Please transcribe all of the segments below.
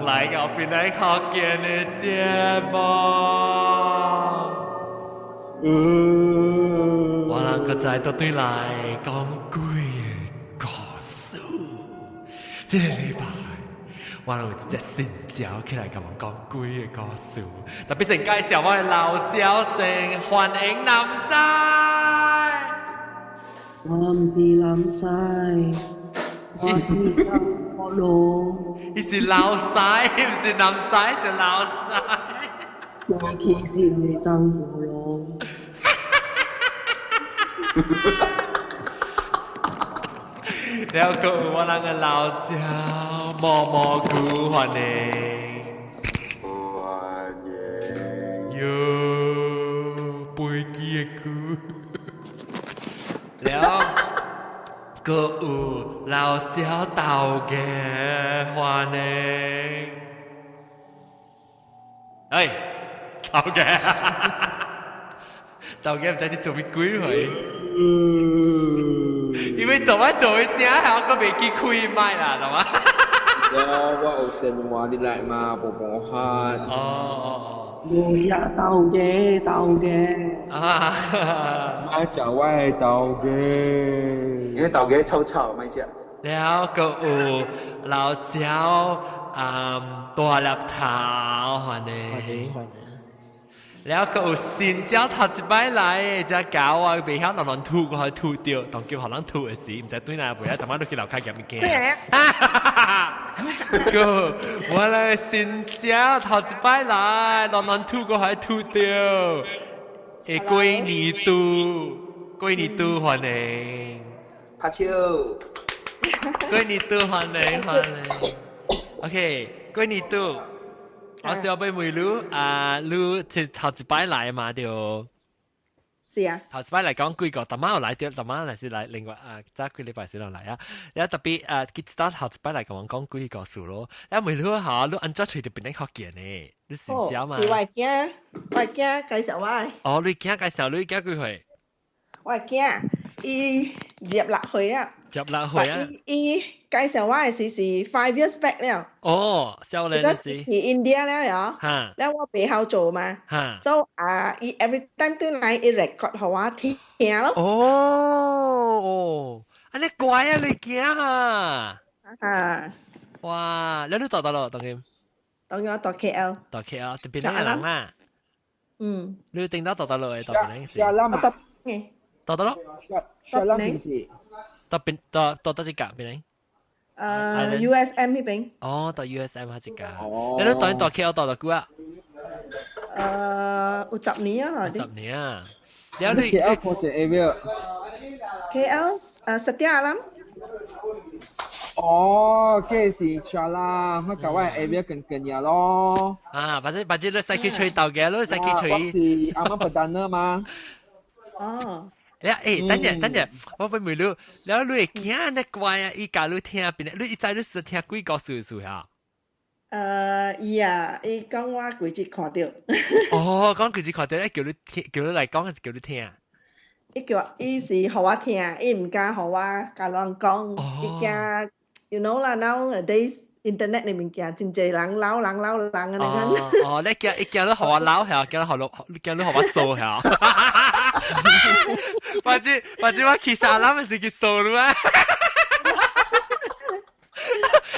来到邊嚟學見的節目。我人個在到對來講鬼嘅故事。這個禮拜，我人有一隻新招起來，甲我講鬼嘅故事。特別先介紹我嘅老招先，歡迎南西。我唔是南西。我是南路，伊是老西，唔是南西，是老西。我其實係張國龍。แล้วก็我那個老椒蘑蘑菇歡迎，喲，背肌嘅菇，แล้วก็老椒豆嘅歡迎，哎，豆嘅，豆嘅唔知你做咩鬼去？因為同我做嘅聲，我個未記開麥啦，係嘛？我有電話你來嘛，播播下。哦。我也豆嘅。啊！買就我係豆嘅，因為豆嘅臭臭咪只。แล้วก็老椒ตัว粒頭歡迎。แล้วก็新椒頭一擺來，只搞啊，未曉亂吐過去吐掉，當叫可能吐嘅事，唔知對哪會啊，同埋都去樓下入面見。個我來新椒頭一擺來，亂吐過去吐掉，誒龜年度歡迎，拍手，龜年度歡迎 ，OK， 龜年度。我想俾妹女女頭一擺來嘛就，是啊，頭一擺來講幾個，大媽又來掉，大媽係來另外早幾禮拜先來啊，然後特別記得頭一擺來講幾個數咯，然後妹女嚇，你按照隨條邊嚟學見呢，你先教嘛？是我驚介紹我。哦，你驚介紹你驚幾歲？我驚伊入落去啊！入落去啊！伊介紹我嘅時是 5 years back 了。哦，少年時。去 India 了呀。嚇。แล้ว我背後做嘛。嚇。So 伊 every time 都嚟伊 record 給我聽咯。哦，安尼乖啊，你驚啊？啊。哇！你到咯，當佢。當我到 KL。到 KL，特別係人啊。嗯。你定到咯誒，特別係事。到嘅。到咯。小浪平時。到邊到一格邊嚟？USM 呢邊。哦，到 USM 一格。你都到 KL 到幾啊？有10年啊，10年啊。แล้ว你 KL 過隻 area。KL Setia Alam。哦，嗰時小啦，乜搞我 area 近呀咯。啊，或者你使去吹豆嘅，你使去吹。是啱啱 partner 嘛。哦。等陣，我俾妹女，แล้ว你會驚呢怪啊？伊教你聽邊？你一再你是聽鬼故事數呀？伊講我幾次看到。哦，講幾次看到，叫你嚟講還是叫你聽？伊是互我聽，伊唔敢互我甲人講，伊驚 ，you know 啦 ，nowadays internet 裏面驚真濟人撈嘅那個。哦，你驚你互我撈係，驚你互我掃係。或者我其實諗係叫掃咯。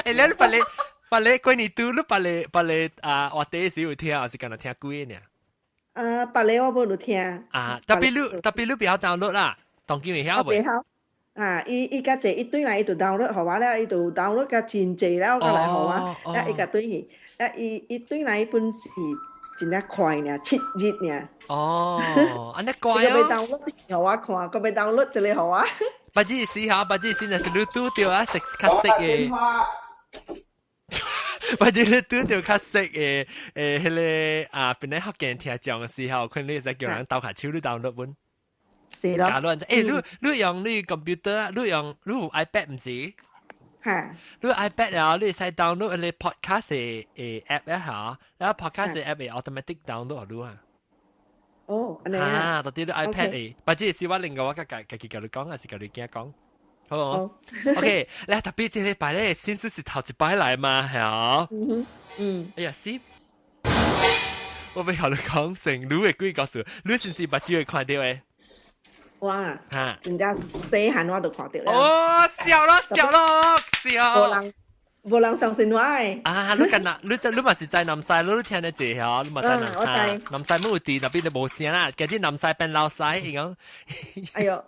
誒，你把你關你嘟，你把你我第一時會聽，還是講聽鬼呢？把你我冇聽。特別你不要 download 啦，當今未曉未？伊家姐一堆嚟，伊就 download 互我咧，伊就 download 甲真濟啦，我嚟互我，咧伊甲對去，咧伊堆嚟本是真係快呢，7日呢。哦，安尼乖啊！佢被 download 互我看，佢被 download 就嚟互我。不知試下，不知先係你嘟掉啊，食卡式嘅。或者你拄着較熟嘅迄個邊咧學見聽講嘅時候，可能你會叫人鬥下手，你 download 本。是咯。假亂你用你 computer 啊，你有 iPad 唔是？嚇。你 iPad 啊，你使 download 你 podcast 嘅 app 啊嚇，然後 podcast 嘅 app 會 automatic download 你啊。哦，安尼啊。到底你 iPad 嘅，或者是我另外我家己教你講，還是教你驚講？好 OK 咧特別這禮拜咧先是頭一擺來嘛好哎呀是我俾學你講成你會幾告訴你先是把機會看到誒哇嚇真正細漢我都看到了哦笑咯無人相信我誒啊你近啦你嘛是在南西你聽得住嚇你嘛在南西冇有電那邊就冇聲啦嗰啲南西變老西而講哎呦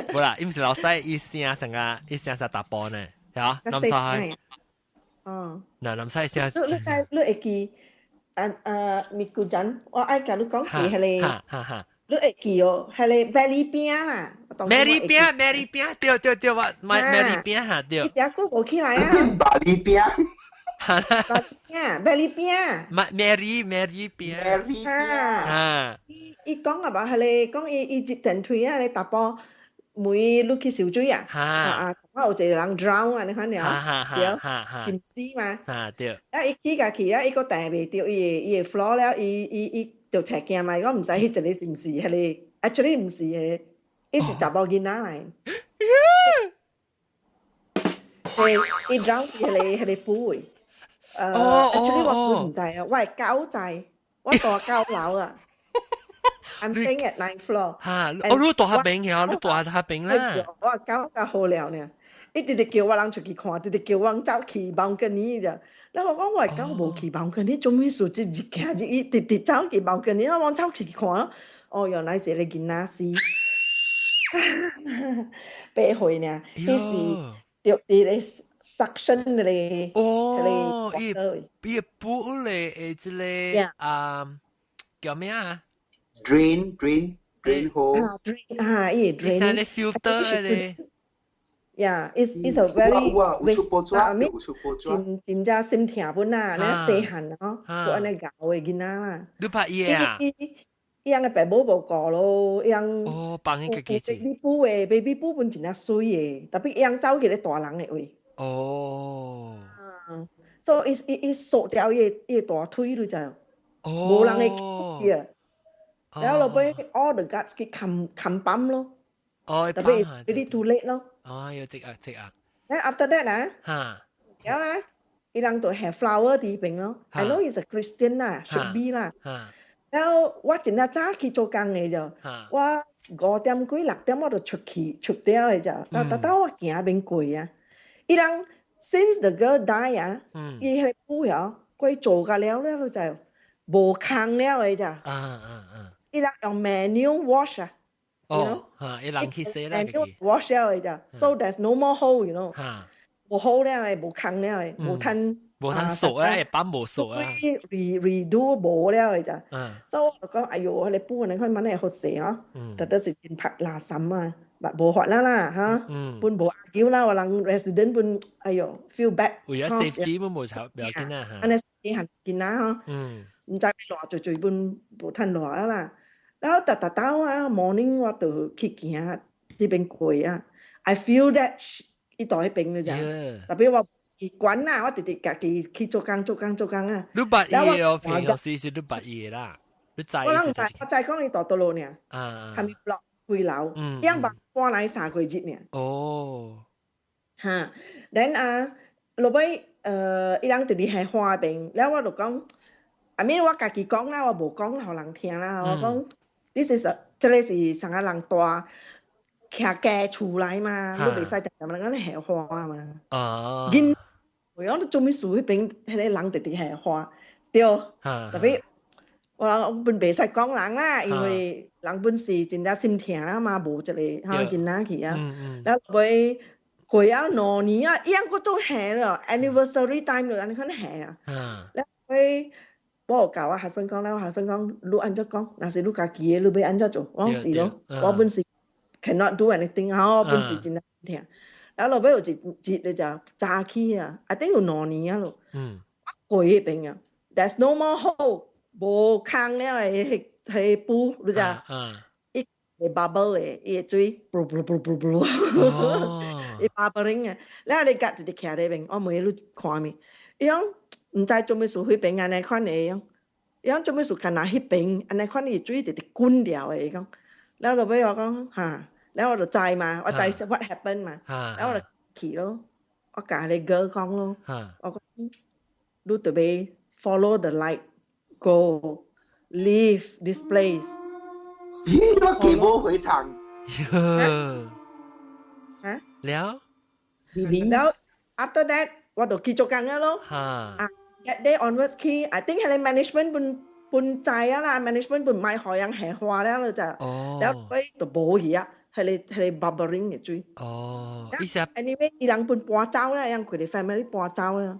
冇啦唔是老西一聲成個一聲是大波呢嚇南西哦嗱南西聲你會記咪古陣我愛甲你講是係你你會記哦係你 belly 邊啦 Mary 邊對我 Mary 邊嚇對一隻股冇起來啊巴黎邊belly 邊 Mary 邊啊伊講啊吧係你講伊接電梯啊你搭波每碌去小水啊我有一個人 drown 啊你看了浸死嘛對伊起家去伊個定未掉伊個 floor 了伊就赤鏡嘛我唔知迄一個是唔是係你 actually 唔是係伊是查某囡仔嚟伊 drown 係你補位actually 我唔知啊我係狗仔我大狗樓啊I'm staying at 9th floor 嚇你大下病呀你大下病啦我狗較好了呢伊直直叫我人出去看直直叫我走去房間呢咋然後我講我係狗無去房間呢做咩事直直行伊直直走去房間呢我走去看哦原來是你囡仔死8歲呢伊是著伊咧 suction 咧哦伊補咧即個叫咩啊drain hole 伊 drain 係咧 filter 咧Yeah, it's a very waste 真正心痛本啊，你細漢咯，個安尼教嘅囡仔啦。你拍嘢啊？伊樣嘅爸母無教咯，伊樣哦，幫伊個記住。baby 補嘅 baby 補本真係水嘅，特別伊樣走去咧大人嘅位。哦。So it 縮掉伊大腿咯就，無人會記啊。然後落尾 all the guts 去冚泵咯。哦，特別 really too late 咯。哦，要積壓。Then after that 啊，然後咧，伊人就 have flower 啲邊咯。I know he's a Christian 啦 ，should be 啦。然後我真係早去做工嘅就，我5點幾6點我就出掉嘅就，但我行邊過啊。伊人 since the girl die 啊，伊係補咗，佢做㗎了就無空了嘅就。伊人用 manual wash 啊。哦，伊人去洗啦嘅 wash 了嘅就 ，so there's no more hole，you know，無 hole 了嘅，無坑了嘅，無吞鎖啊，板無鎖啊 ，redo 無了嘅就，so 我就講，哎喲，你搬你看乜嘢好勢啊？特別是真拍垃圾啊，無法啦嚇，搬無叫啦，我人 resident 搬，哎喲 feel bad，為咗 safety 冇冇錯，唔要緊啊嚇，安尼死行見啦嚇，唔知落最搬無吞落啦。然後特啊 morning 我就去行呢邊過啊 I feel that 伊在迄邊嘅咋特別我慣啊我直直家己去做工啊你捌伊哦平常時是你捌伊啦你知我知講伊在倒落呢係咪落幾樓一樣搬來3個月呢哦嚇 then 落尾伊人直直係花邊然後我就講I mean 我家己講啦我無講互人聽啦我講This is 這個是上個人大徛家厝來嘛，你袂使定定咁樣下花嘛。因為我做咩事迄邊迄個人直直下花，對。特別我本袂使講人啦，因為人本是真正心痛啦嘛，無一個囡仔去啊。然後尾過啊2年啊，伊樣個都下了 anniversary time 了，安尼款下啊。然後尾我有教我學生講咧，我學生講你安怎講，若是你家己嘅，你要安怎做？我講是咯，我本是 cannot do anything， 我本是真係聽。然後落尾有一日就早起啊，一定有2年啊咯。我過迄邊啊 ，there's no more hole， 無空了嘅係布，你知？伊係 bubble 嘅，伊係水，伊 bubbling 嘅。然後你隔住啲徛喺邊，我每日看咪，伊講。唔知做咩事迄邊安尼款嘅，伊講做咩事干那迄邊安尼款嘅水直直滾掉嘅，伊講，然後落尾我講嚇， แล้ว我就知嘛，我知 what happened 嘛，แล้ว我就ขี่咯，我教你哥講咯，我講你特別 follow the light go leave this place 咦我幾冇回場แล้วแล้ว after that 我就繼續講嘅咯that day onwards 佢 I think 係 management 半ใจ啦 management 半唔係海洋係話แล้ว就แล้วไป就冇去啊係 bubbling 嘅最意思 anyway 伊人半搬走咧讓佢哋 family 搬走咧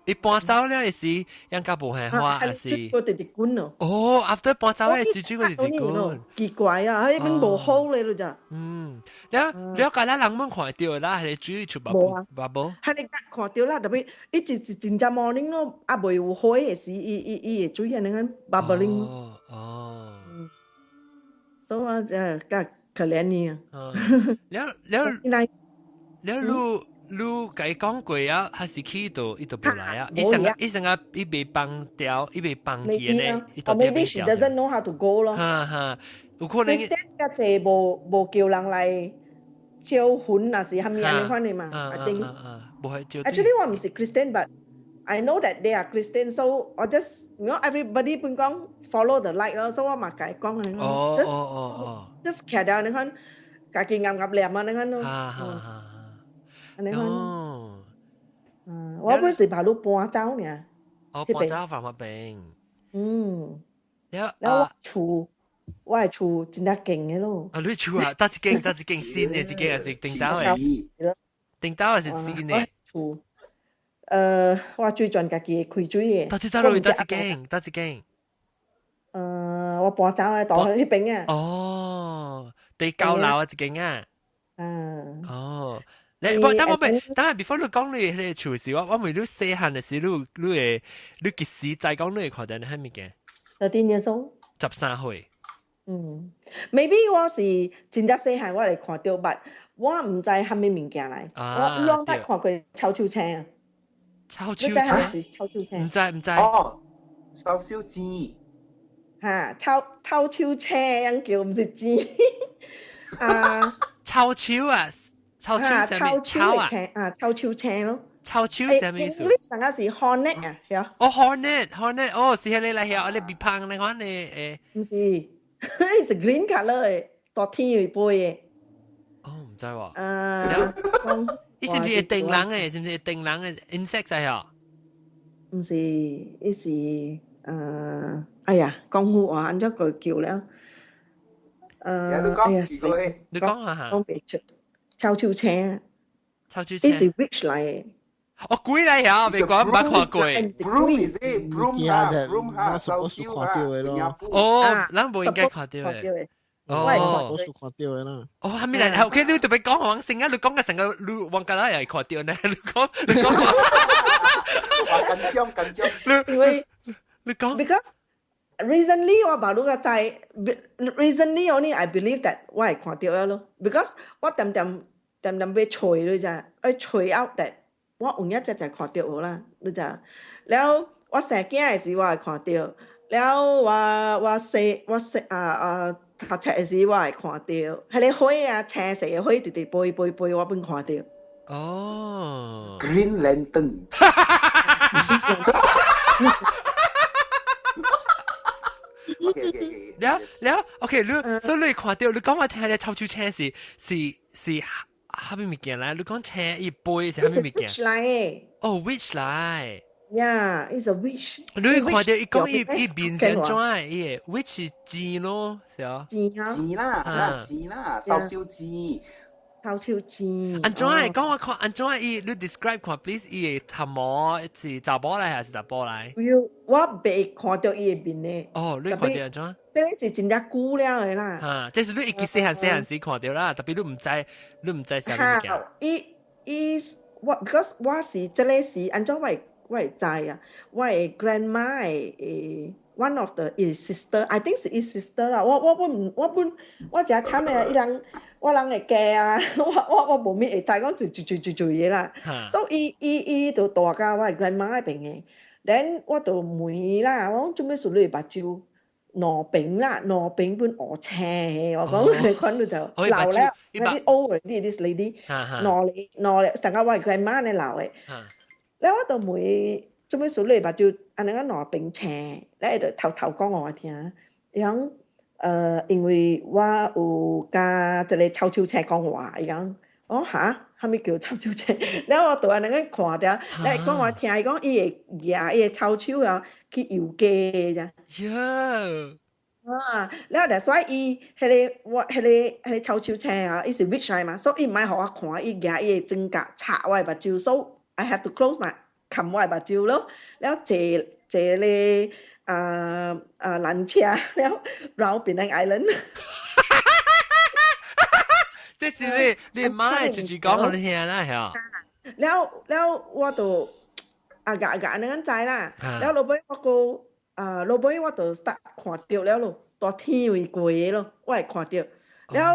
伊搬走咧是讓家無係話還是係個弟弟官咯after 搬走咧是個弟弟官奇怪啊喺邊冇好咧咯咋แล้วการ人們看到啦係煮出冇係你看到啦特別一直真正 morning 咯啊未有開嘅時伊會煮嘢你看 bubbling 所以我就可憐你啊แล้วลูไก่講過啊還是去到伊都不來啊伊成日伊被放掉伊被放棄咧伊都被 maybe she doesn't know how to go 咯有可能 Christian 嘅謝無叫人嚟招魂啊是係咪咁樣嘛 I think actually 我唔是 Christian but I know that they are Christian so I just everybody 本講 follow the light 咯所以我咪解講你just 騎掉你看家己啱啱念啊你看咯你看我本是把路搬走呢搬走翻乜病แล้ว我係厝真係勁嘅咯你厝啊得一間新嘅一間係是頂斗嘅頂斗係是新嘅厝我最近家己開水嘅得一間我搬走喺度去邊啊地高樓啊一間啊你等我before 你講你迄個厝時我問你細漢嘅時你幾時再講你會看到你係乜嘅13 years old 13歲maybe 我是真正細漢我嚟看到 but 我唔知係咩物件嚟我兩擺看過秋秋青啊秋秋青秋秋青唔知燒燒雞秋秋青樣叫唔是雞秋秋啊秋秋係咩秋啊秋秋青咯秋秋係咩意思？English 那個是 hornet 啊，係啊。hornet，是係你嚟嘅，你別胖你講你唔是，係 green color 嘅，多天會飛嘅。唔知喎。伊是唔是定人嘅？是唔是定人嘅 insect 嚟啊？唔是，伊是哎呀，講好話，按咗句叫咧。哎呀，你講下。講別出。秋秋青，呢是 witch 嚟嘅。鬼嚟呀！未講唔看過。broom is it broom 哈，燒燒哈。咱冇應該看到嘅。我係看到嘅啦。係咪嚟？OK，你特別講黃性啊！你講嘅成個你黃格拉又係看到呢？你講。緊張。因為你講。Because recently 我把嗰個在 recently only I believe that 我係看到咯。Because 我點被吹咯咋？吹 out that 我有一隻就看到啦，你就แล้ว我成日驚嘅時我係看到，แล้ว我讀冊嘅時我係看到，係你開啊青色嘅開直直背我本看到。Green Lantern。แล้วOK，所以你看到，你講我聽你秋秋青是係咩物件啦？你講青一杯是係咩物件？ Witch 嚟嘅。witch 嚟。Yeah, it's a witch. 你看到伊講伊面上轉伊個 witch 是錢咯，是啊。錢啦，燒燒雞。臭超錢。安怎嚟講我看？安怎伊你 describe 看 please？伊個頭毛是查甫嚟還是查甫嚟？我未看到伊個面咧。你看到安怎？這個是真正久了嘅啦。即是你一記細漢時看到啦，特別你唔知啥物件。because 我是這個是安怎我會知啊？我係 grandma 嘅one of the sister，I think 是 sister 啦。我真慘嘅，我人會驚啊！我冇咩會知講做嘢啦。所以伊就大家我係 grandma 嗰邊嘅，then 我就問啦，我講做咩事你目睭？羅餅啦，羅餅本我車，我講你講到就鬧咧，嗰啲 old 啲 lady， 攞成個我係 grandma 你鬧嘅，แล้ว我就每做咩數嚟吧就อันนั้นก็羅餅車，แล้ว就頭講我聽，樣因為我有加一個超超車講話，樣哦嚇，係咪叫超超車？แล้ว我到อันนั้นก็看到，แล้ว講我聽，講伊個牙伊個超超啊，去遊街咋。แล้วแต่所以伊迄個超超車啊，伊是 rich 嚟嘛，所以伊唔係互我看伊牙伊個指甲插我個目睭 ，so I have to close my 冚我個目睭咯。แล้ว坐咧纜車，แล้ว繞邊個 island。即是你媽直接講我聽啦，係啊。แล้ว我就agakอันนั้นใจ啦แล้วเราไปว่าก็เราไปว่าตัว start ขวดเดียวแล้วลูกตัวที่วิกวยลูกว่าขวดเดียวแล้ว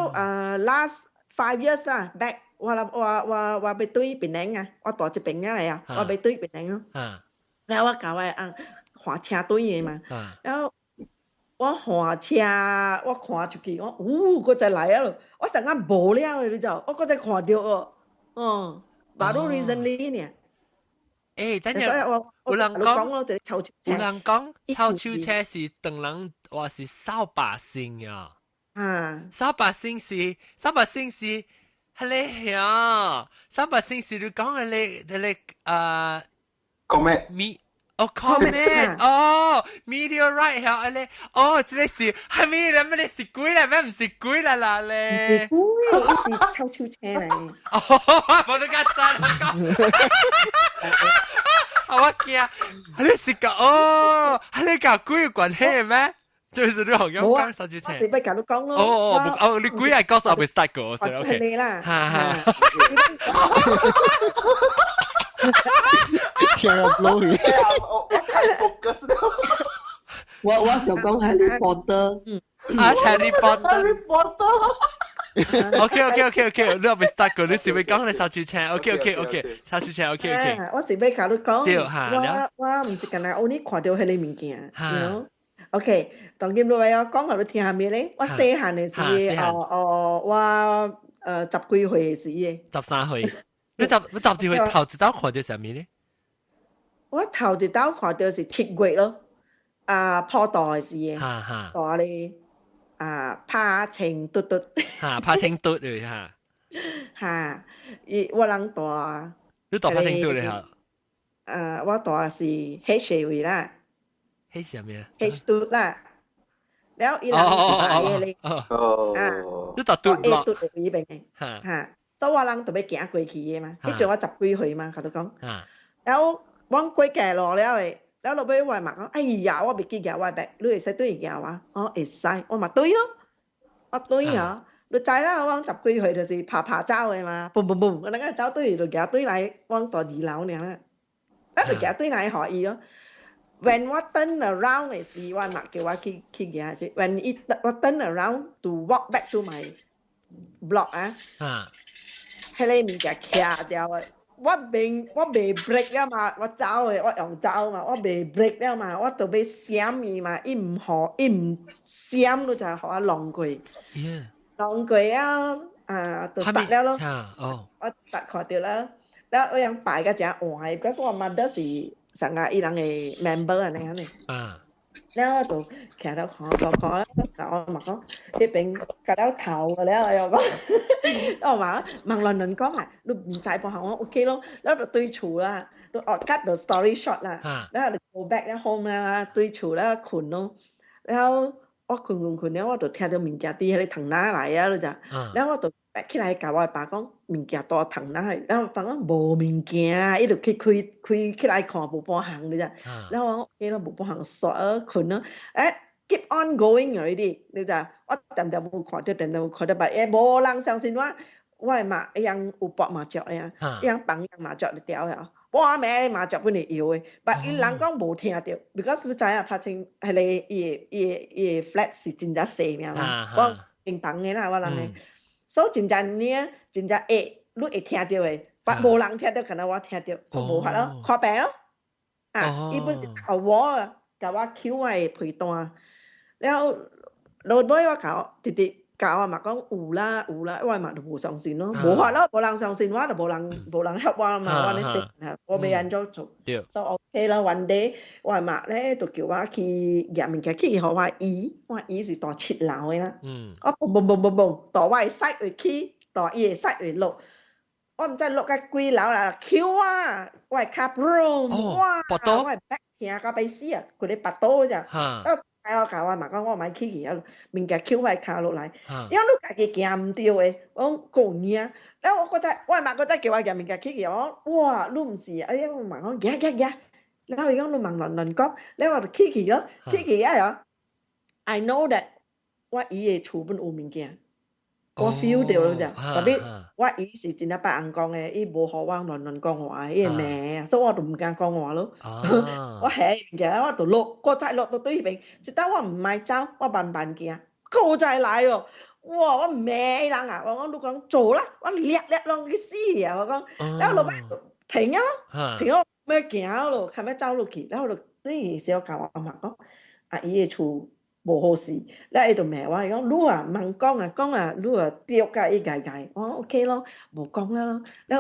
last 5 years อ่ะ back ว่าไปตุ้ยเป็นแดงไงว่าตัวจะเป็นอะไรอ่ะว่าไปตุ้ยเป็นแดงเนาะแล้วว่ากล่าวว่าหัวเชียตุ้ยมาแล้วว่าหัวเชียว่าขวดจุกี้ว่าก็จะไหลอ่ะลูกว่าสังกัดโบแล้วเลยจ้ะว่าก็จะขวดเดียวบารู recently เนี่ย等陣有人講超超車是等人話是300星啊，300星是係你呀，300星是你講你comment comment meteorite 係你這個是係咪你是鬼嚟咩？唔是鬼啦啦咧，是超超車嚟。我都講真講。我驚，你是個你個鬼有關係咩？就是你學咁講手指車。我是不教你講咯。你鬼係講手未 start 過，所以 OK。係你啦。天啊 ，blowy！ 我太 focus 了。我想講 Harry Potter。Harry Potter。OK，你未 start 過，你是咪講你手指車 ？OK，手指車 OK。我是不教你講。對嚇。我唔是淨係我呢看到係你物件。OK，當今你話我講下你聽下咩咧？我細漢嘅時，我10幾歲嘅時嘅。13歲。你10幾歲頭一道看到什麼咧？我頭一道看到是7月咯，破袋嘅時嘅，袋咧拍青嘟嘟，拍青嘟嚟我人袋，你袋拍青嘟嚟嚇？我袋是 H 位啦 ，H 係咩啊 ？H 嘟啦，แล้วอีหลัง大嘅咧，你袋嘟落，嘟嚟呢邊嘅，所以我人特別行過去嘅嘛，迄陣我10幾歲嘛，佢都講，แล้ว我過街路了誒。แล้วเราไปว่าหมักไอ้ยาว่าไปกินยาว่าแบบรู้สึกตัวอีกยาว่าเอสไซว่ามาตุ้ยเนาะว่าตุ้ยเหรอรู้ใจแล้วว่าจับกุยเหย就是爬เจ้าเลยมาปุ่มแล้วก็เจ้าตุ้ย就夾ตุ้ย嚟往ตัว2樓เนี่ยนะแล้ว就夾ตุ้ย嚟可以咯 when 我 turn around 嘅時ว่าหมัก叫我去嘅係 when it 我 turn around to walk back to my block 喺裏面就卡掉嘅我未 break 了嘛，我走嘅，我用走嘛，我未 break 了嘛，我就要閃伊嘛，伊唔閃，就係互我浪過，浪過了就突了咯，我突看到啦，แล้ว我ยัง擺個只壞，嗰時我 mother 是成個伊人嘅 member 啊，你睇呢？แล้ว就騎到看啦，但我問講呢邊夾到頭嘅แล้ว又講，我話問倫講埋，你唔使幫我 OK 咯，แล้ว就對厝啦，都cut the story short 啦，แล้ว就 go back แล้ว home 啦，對厝แล้วขุน咯，แล้ว我ขุนแล้ว我就聽到物件啲喺你騰哪嚟啊，你就，แล้ว我就แ起來教我爸講物件多騰哪去，แล้ว爸講無物件，伊就去開起來看無半行你就，แล้ว我 OK 咯，無半行鎖ขุน咯，keep on going already 你就，我點冇看到，但係無人相信我係嘛，一樣有博麻雀呀，一樣綁麻雀嚟掉呀。我咩麻雀本嚟搖嘅，但係人講冇聽到 ，because 你知啊，拍成係你伊 flat 是真正細嘅嘛，我平綁嘅啦，我諗嘅，所以真正呢，真正你會聽到嘅，但冇人聽到，可能我聽到，所以冇法咯，看病咯，伊本是頭我啊，甲我 Q 我嘅陪伴，了落尾我教直直教我嘛講有啦，我嘛就無相信咯，無法咯，無人相信我就無人help我嘛，我咧食，我要安怎做？So OK 啦，one day 我嘛咧就叫我去入物件去互我姨是大七樓嘅啦，我嘣，大我使會起，大伊會使會落。我唔知落到幾樓啦，Q 啊，我係卡 broom， 哇，我係 back 聽到鼻死啊，佢哋拔刀咋，我教我嘛講，我買起去啊，物件 Q 我係卡落來，因為你家己行唔對嘅，我講嘢，แล้ว我嘛覺得叫我入物件起去，我哇，你唔是，哎呀，我問我行，แล้ว佢講你問亂講，แล้ว我就起去咯，起去啊，I know that 我伊嘅厝本有物件。我 feel 到了咋，特別我伊是真係白人講嘅，伊無互我亂講話，伊係咩，所以我就唔敢講話咯。我係嘅，我就落，我再落到對邊，直到我唔係走，我慢慢行，佢再來哦，哇！我咩人啊？我講你講做啦，我叻咯，佢死啊！我講，然後落尾停咗咯，停咗咩行咯，係咪走落去？然後就呢時候教我阿媽講，阿姨嘅厝。無好事，แล้ว伊就罵我，伊講你啊，唔講啊，你啊丟甲伊解，我 OK 咯，無講啦，แ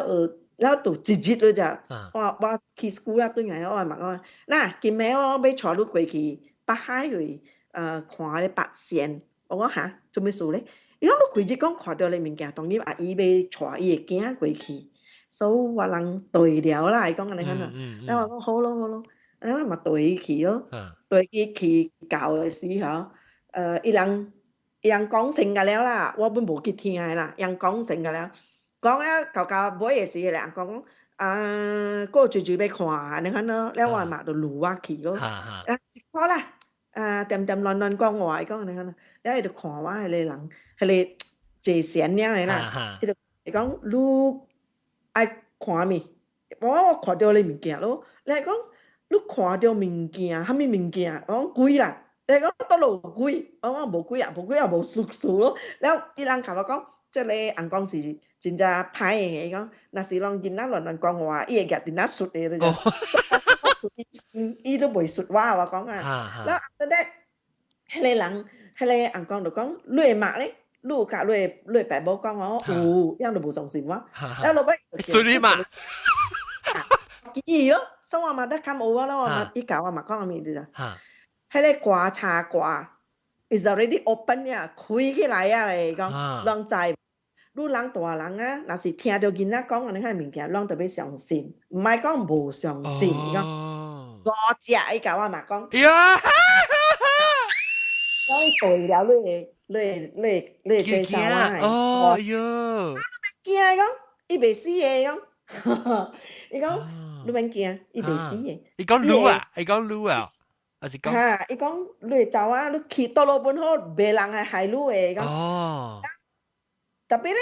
ล้ว就直接咗咋，我去 school 啦，對面我問我，嗱，今暝我要帶你過去北海去，看啲白線，我講嚇，做咩事咧？伊講你規日講看到你物件，當然阿姨要帶伊個囝過去，所以我人對了啦，伊講安尼講啦，แล้ว我講好咯。แล้วมาตัวขี่咯，ตัวขี่教嘅時候，伊人講成嘅了啦，我本無去聽嘅啦，人講成嘅了，講了教尾嘅時嘅人講，個最要看，你看咯，แล้ว我嘛就擼我去咯，好啦，點亂講話，講你看咯，แล้ว伊就看我係個人，係個坐善了嘅啦，伊講你愛看咩？我看到你物件咯，你講。你看到物件，啥物物件？我講貴啦，你講倒落貴，我講無貴啊，無事咯。แล้ว伊人甲我講，即個人講是真正歹嘅，伊講，若是人囡仔亂講話，伊會夾囡仔術嘅，你知？伊都袂術我講啊。แล้วafter that，迄個人講就講，你會罵咧？你有甲你爸母講我有，樣都無相信我。แล้ว落尾隨你罵。伊咯。所以我嘛得看有啊，我嘛伊教我嘛講阿咩啲咋？迄個刮茶掛 is already open 呀，開起來啊！講人在，你人大人啊，若是聽到囡仔講安尼個物件，人就要相信，唔係講無相信。講五隻伊教我嘛講，我對了你介紹我。哦喲，驚講，伊袂死嘅講，伊講。你免驚，伊袂死嘅。伊講擼啊，還是講？嚇，伊講你會走啊，你去倒落本好，別人係害你嘅。哦。特別咧，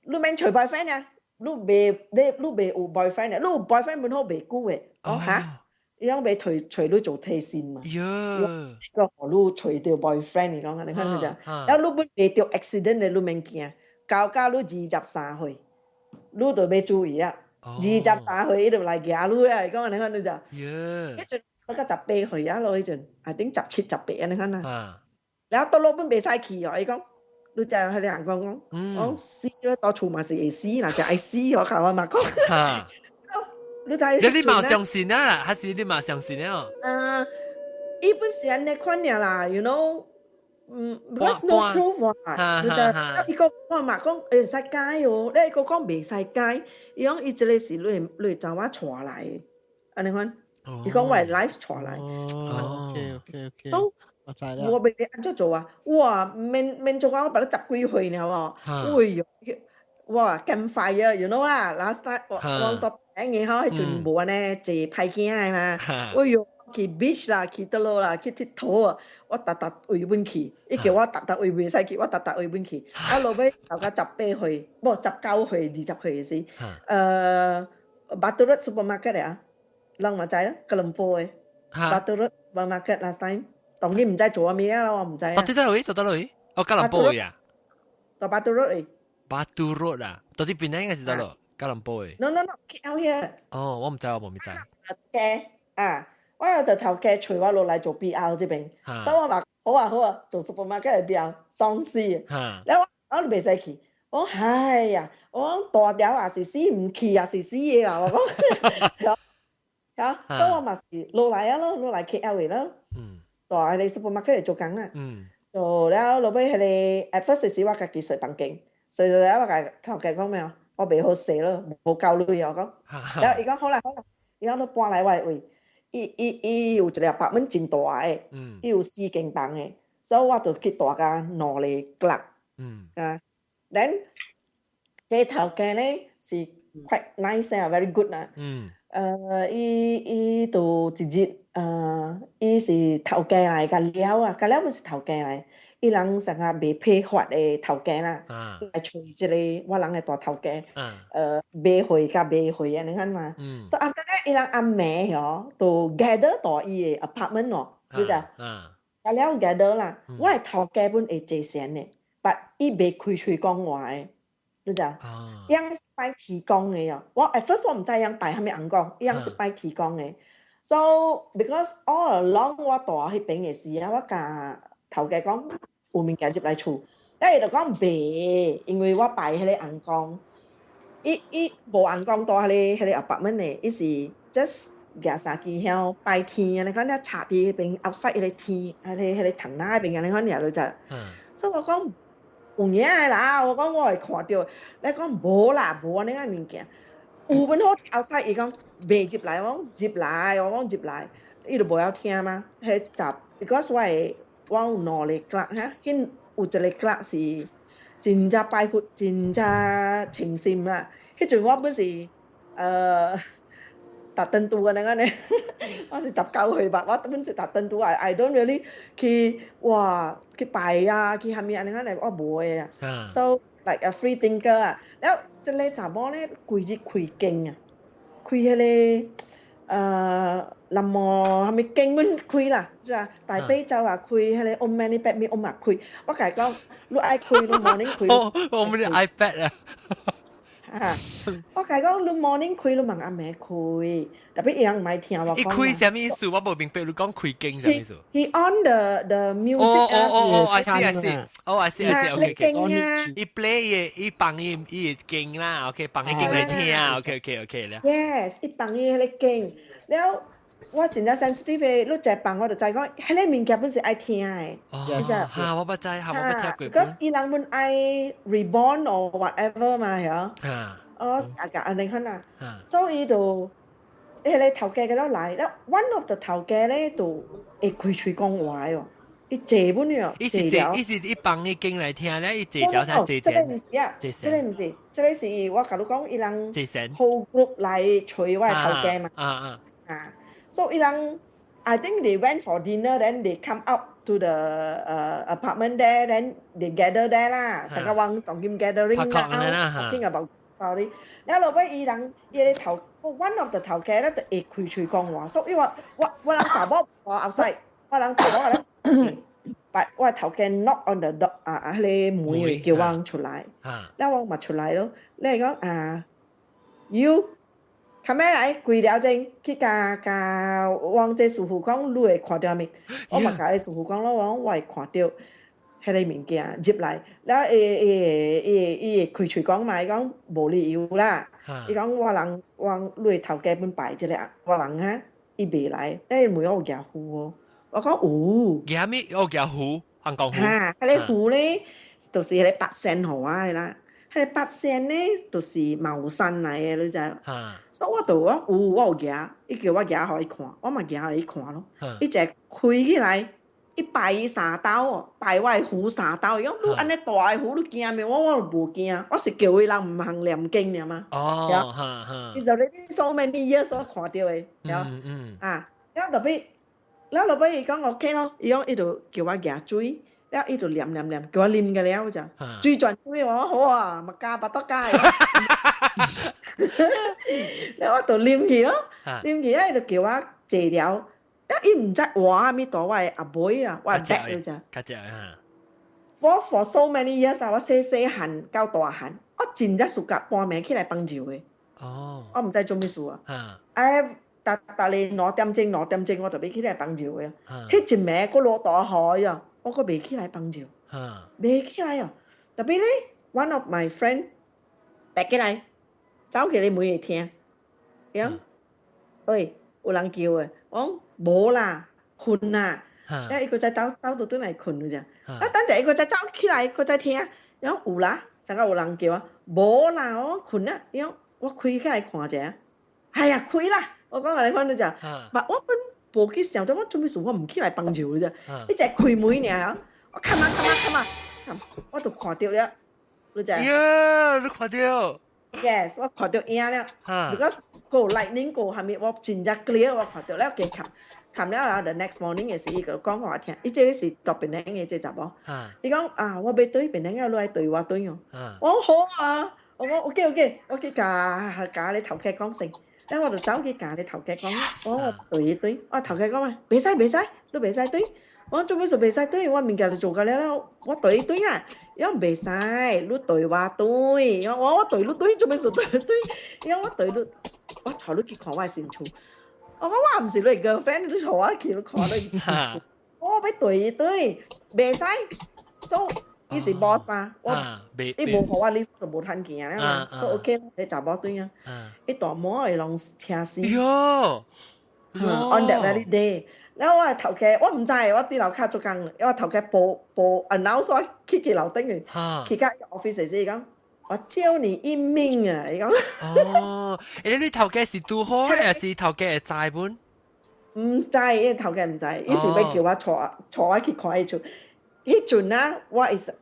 你免找 boyfriend 啊，你袂有 boyfriend 啊，你有 boyfriend 本好袂久嘅。哦嚇，伊講袂找你做替身嘛。喲。個互你找到 boyfriend 嚟講，你看佢就，然後你本袂着 accident 嘅，你免驚，到你23歲，你就要注意啊。23歲，伊就來夾你啦！講你看你就，迄陣我個18歲啊咯，迄陣，I think 17、18啊，你看啦。然後到落本袂使去哦，伊講，你就係人講，我死咗到厝嘛是會死，嗱就愛死我靠我嘛講。你睇，你嘛相信啊？還是你嘛相信啊？伊本是安尼款爾啦 ，you know。because no proof 啊，就伊講我嘛講會使解哦，你個講袂使解，伊講伊即個是你找我帶來嘅，安尼款，伊講我係 life 帶來。OK， 我知啦。我袂你安怎做啊？哇，免做我把你10幾歲了喎，哎呦，哇 campfire，you know 啦 ，last night 我到平嘅嗬，迄陣無安尼坐派囝嘅嘛，哎呦。去 beach 啦，去倒落啦，去佚佗啊！我特為本去，伊叫我特為袂使去，我特為本去。我落尾到到18歲，不19歲、20歲嘅時，Butterworth supermarket 啊，人嘛知啦，吉隆坡嘅 Butterworth supermarket last time，當然唔知做乜嘢啦，我唔知啊。到底到哪裡？哦，吉隆坡嘅啊。到 Butterworth 嘅。Butterworth 啊，到底邊咧應該是到咯？吉隆坡嘅。No， out here。哦，我唔知，我冇知。嘅啊。我有就頭家隨我落嚟做 BR 這邊，所以我話好啊，做 supermarket 嚟標喪屍啊！แล้ว我哋未使去，我哎呀，我大條也是死，唔去也是死嘅啦，我講，所以我咪是落嚟啊咯，落嚟 KL 嘅咯，大嚟 supermarket 嚟做工啦，做แล้ว落尾係你 at first 時我家己睡房間，睡咗我家頭家講咩啊？我未好食咯，冇夠累我講，แล้ว伊講好啦，伊講都搬嚟我位。伊有一個apartment真大誒，伊有4間房誒，所以我就去大家2個角，then 這頭家咧是 quite nice 啊 ，very good 啊，伊就一日伊是頭家嚟，甲了啊，甲了唔是頭家嚟，伊人成日賣批發誒頭家啦，來找即個我人誒大頭家，賣貨甲賣貨啊，你看嘛，所以 after that 伊人暗暝吼，就 gather 到伊誒 apartment 咯，你知？甲了 gather 啦，我誒頭家本會借錢誒，but 伊袂開喙講話誒，你知？伊人是擺提供誒哦，我 at first 我唔知伊人擺蝦米紅講，伊人是擺提供誒 ，so because all along 我大迄邊誒時啊，我甲頭家講。有物件入來厝，伊就講袂，因為我擺迄個紅光，伊無紅光大迄個 apartment 咧，伊是 just 夾三支香擺天啊，你看咧插佇迄邊 outside 迄個天，迄個藤仔迄邊啊，你看爾就知。所以我講有影誒啦，我講我會看到，你講無啦，無安尼個物件，有本好 outside 伊講袂入來，我講入來，我講入來，伊就無曉聽嘛，迄集 because 我有2個角哈，迄有一個角是真正拜佛、真正誠心啦。迄陣我本是達登都嘅，你講呢？我是19歲吧，我本是達登都I don't really 去去拜啊，去蝦米啊？你講呢？我無嘅啊。So like a free thinker 啊。แล้ว即個查某咧，規日開經啊，開迄個那麼係咪經本開啦？即係大悲咒啊開，迄個 Om Mani Padme Hum 啊開。我甲伊講，你愛開，你 morning 開。我們的 iPad 啊。我甲伊講，你 morning 開，你問阿妹開。特別伊人唔愛聽我講。伊開什麼意思？我無明白你講開經什麼意思。He on the music 啊。I see. OK。伊 play 伊放伊經啦 ，OK， 放伊經來聽 ，OK 啦。Yes， 伊放伊迄個經，แล้ว我真正 sensitive 嘅，你一放我就知講，迄個物件本是愛聽嘅。你知？嚇，我不知，嚇我不聽過。Because 伊人本愛 reborn or whatever 嘛，係哦，安尼看啊，所以就迄個頭家嗰度來，แล้ว one of the 頭家咧就會開喙講話喎，伊坐本喎，伊是伊放伊經來聽咧，伊坐條才坐正。這個唔是啊，這個唔是，這個是我甲你講，伊人 whole group 來吹我頭家嘛。So 伊人 I think they went for dinner, then they come up to the apartment there, then they gather there 啦，成個往當今 gathering 啦，talking about story。แล้ว落尾伊人伊個頭 one of the 頭家咧就會開喙講話，所以我人查某我 outside， 我人查某咧，但我頭家 knock on the door 迄個門叫我出來，แล้ว我咪出來咯，你係講you。後尾來跪了正，去甲往這師傅講，你會看到咩？我嘛甲伊師傅講咯，我會看到迄個物件入來，แล้ว伊會開喙講嘛，伊講無理由啦，伊講我人頭家本擺即個我人哈，伊未來，門我有夾糊喎，我講有。夾咩？有夾糊，香港糊。迄個糊咧，就是迄個8仙糊啊啦。迄個8仙咧，就是茅山來嘅，你知？所以我就我有夾，伊叫我夾互伊看，我嘛夾互伊看咯。伊一開起來，伊擺伊3刀哦，擺我嘅符3刀。伊講你安尼大嘅符，你驚咩？我無驚，我是叫伊人毋通念經爾嘛。It's already so many years 我看到嘅，แล้ว落尾伊講 OK 咯，伊講伊就叫我夾水。แล้ว伊就念，叫我啉嘅了咋？水轉水我好啊，咪加巴多加。แล้ว我就啉去咯，啉去咧就叫我坐了。แล้ว伊唔知話咩大我係阿妹啊，我係 back 嘅咋。For so many years 啊，我細漢到大漢，我真正暑假半暝起來幫酒嘅。我唔知做咩事啊。逐日2點鐘我就要起來幫酒嘅。迄一暝佫落大雨啊。我個未起來幫助，嚇未起來哦。特別咧 ，one of my friend 白起來，走起嚟每日聽，講，喂，有人叫嘅，我講冇啦，困啦，因為佢再走到對嚟困嘅咋，等陣佢再走起來，佢再聽，講有啦，成個有人叫啊，冇啦，我困啦，講我開起來看者，係啊，開啦，我講嚟看到就，我本。無去想到我做咩事，我唔起來幫助嘅啫。你只開門爾，我看啊，我就看到了，你知？呀，你看到 ？Yes， 我看到影了。Because go lightning go 下面我真正 clear， 我看到了嘅冚了 the next morning 嘅時，伊個講我聽，伊即係是讀別人嘅即係冇。伊講啊，我俾對別人嘅來對我對哦。我好啊，我 OK， 我去教你頭殼講成。咁我就走去教你頭家講，我對對，我頭家講話，袂使，你袂使對，我做咩事袂使對，我物件就做緊了，我對對啊，因為袂使，你對我對，我對你對，做咩事對對，因為我對你，我頭你去看我嘅身處，我唔是你 girlfriend， 你坐我去看你，我要對對，袂使，so。伊是 boss 啊，伊無互我 lift 就無趁見啊，所以 OK 你查某對啊，伊大毛會弄車死。on that very day， 然後我係頭家，我唔知，我啲樓卡做工，因為頭家報 announce 我去樓頂嘅，去間 office 時講，我招你一命啊，伊講。哦，你頭家是拄好，還是頭家會知本？唔知，伊頭家唔知，伊是要叫我坐我去看伊厝。迄陣啊，我就是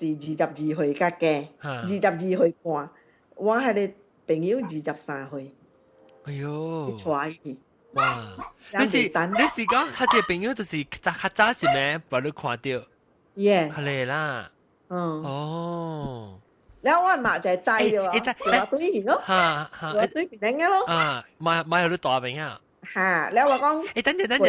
22歲甲嘅，22歲半，我係你朋友23歲。哎呦，你帶去。哇！你是講他這朋友就是較早一咩，把你看到。Yes。係啦。哦。然後我嘛就係知了，話對咯。話對別人嘅咯。買你大名啊。嚇！然後我講。等陣。知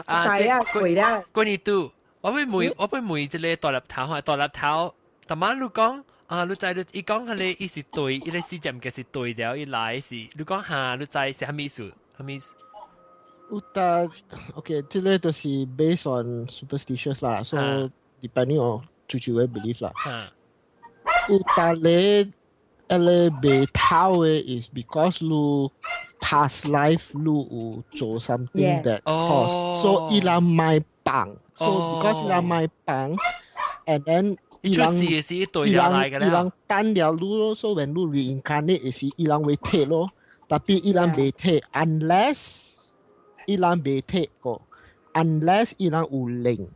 啊，貴啦。關你都。我要問一個大粒頭嚇，大粒頭，但係你講你知伊講佢哋伊是對，伊個時間嘅是對了，伊來是你講嚇，你知是蝦米意思？蝦米意思？OK， 這個都是 based on superstitious 啦，so depending on 主要嘅 belief 啦。有但你被偷嘅 is because 你 past life 你有做 something that cause，so 伊拉買棒。So because 伊人買棒 ，and then 伊人單了路咯，所以 when 路 reincarnate 是伊人會退咯，但係伊人未退 ，unless 伊人未退個 ，unless 伊人有靈。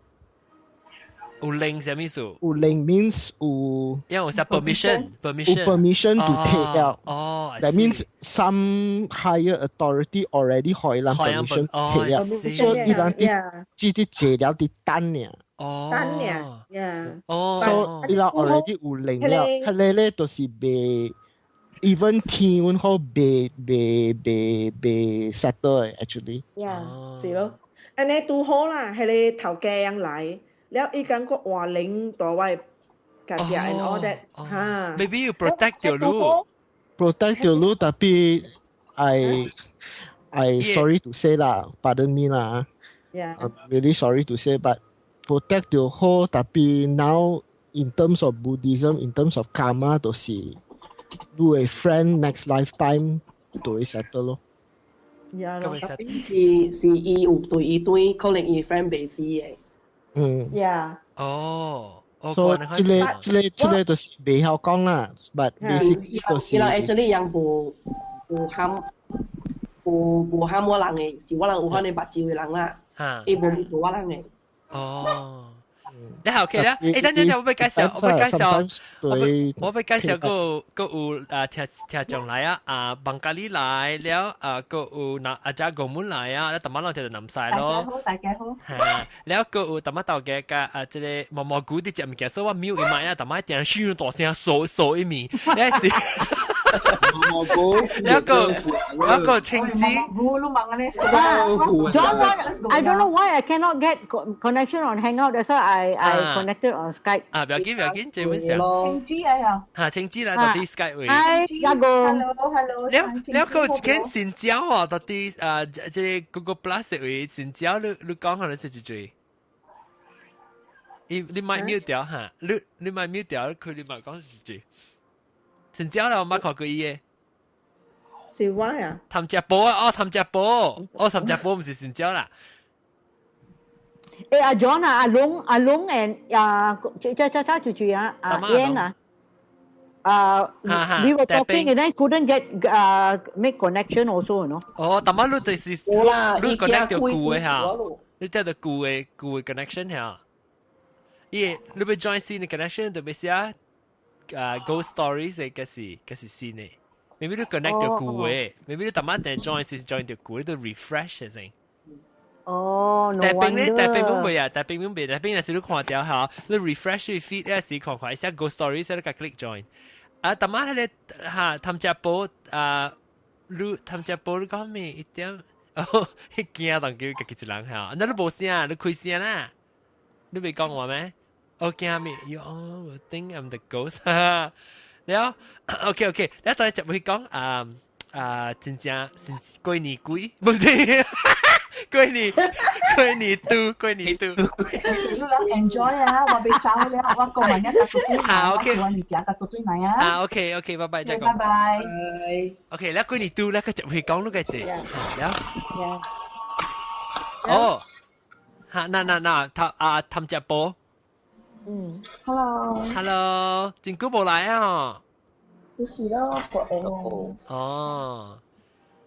有靈係咩意思？有靈 means 有，因為有 permission 有 permission to take out。哦 ，that means some higher authority already 可以讓 permission take out，所以伊人只借了啲單嘅。單嘅，所以伊人 already 有靈了，佢哋咧都是被 even 天運好被 settle actually。是咯，安尼都好啦，係你頭家人嚟。แล้วอีกันก็ว่าเล็งตัวไว้กันจะ and all that ฮะ maybe you protect your ลูก protect your ลูก tapi I sorry to say 啦 pardon me 啦 I'm really sorry to say but protect your whole tapi now in terms of Buddhism in terms of karma 都是 do a friend next lifetime 都會 settle 咯是伊有對伊對可能伊 friend 未死嘅so 這個就是未好講啦 but basically 就是伊人 actually 人無喊我人嘅，是我人有可能目睭嘅人啦，伊無做我人嘅。你係 OK 啦？等，我俾介紹個聽眾來啊，邦加利來了個有阿扎個門來啊，特晚我哋就冧晒咯。大家好。係，แล้ว個有特晚到嘅即係毛毛菇啲隻物件，所以我瞄一買啊，特晚點宣大聲掃一面，有時。แล้วก็เชงจี John, I don't know why I cannot get connection on Hangout. That's why I connected on Skype. 不要緊，這邊上。青枝啊，青枝啦，到啲 Skype 會。Hi, Jago. Hello。แล้ว個一間新椒啊，到啲即係 Google Plus 會新椒，你講下你食幾嘴？你咪 mute 掉嚇，你咪 mute 掉，佢你咪講住。成朝啦，我冇看過伊嘅。是我啊。譚隻寶啊，譚隻寶，譚隻寶唔是成朝啦。John 啊，阿龍 and 住啊，Ian 啊。we were talking and then couldn't get make connection also, no? 哦，但係你哋是你 connect 到舊嘅嚇，你得到舊嘅 connection 嚇。咦，你要 join 新嘅 connection 就咩事啊？Ghost stories 嘅是新嘅。maybe 你 connect 到舊嘅 ，maybe 你但係等 join 是 join 到舊，你都 refresh 先。哦，但係咧，但係唔會啊，但係唔會，但係有時你看掉嚇，你 refresh 你 feed 嗰時看一下 ghost stories，你個 click join。但係咧嚇，譚隻寶你譚隻寶你講咩一點？哦，佢驚當叫自己一人嚇，那你冇聲，你開聲啦，你未講話咩？我驚咩？我 think I'm the ghost。แล้วOK，แล้วตอนจะไป講真正過年鬼，唔係過年度。你 enjoy 啊，我俾走了，我過完一搭個堆嚟，我過年夾搭個堆嚟啊。OK，拜拜，再講。拜拜。OK，แล้ว過年度แล้วก็จะไป講ลูก嘅字，แล้วฮะน่ะทำจับโปHello， 真久冇來啊！就是咯，哦，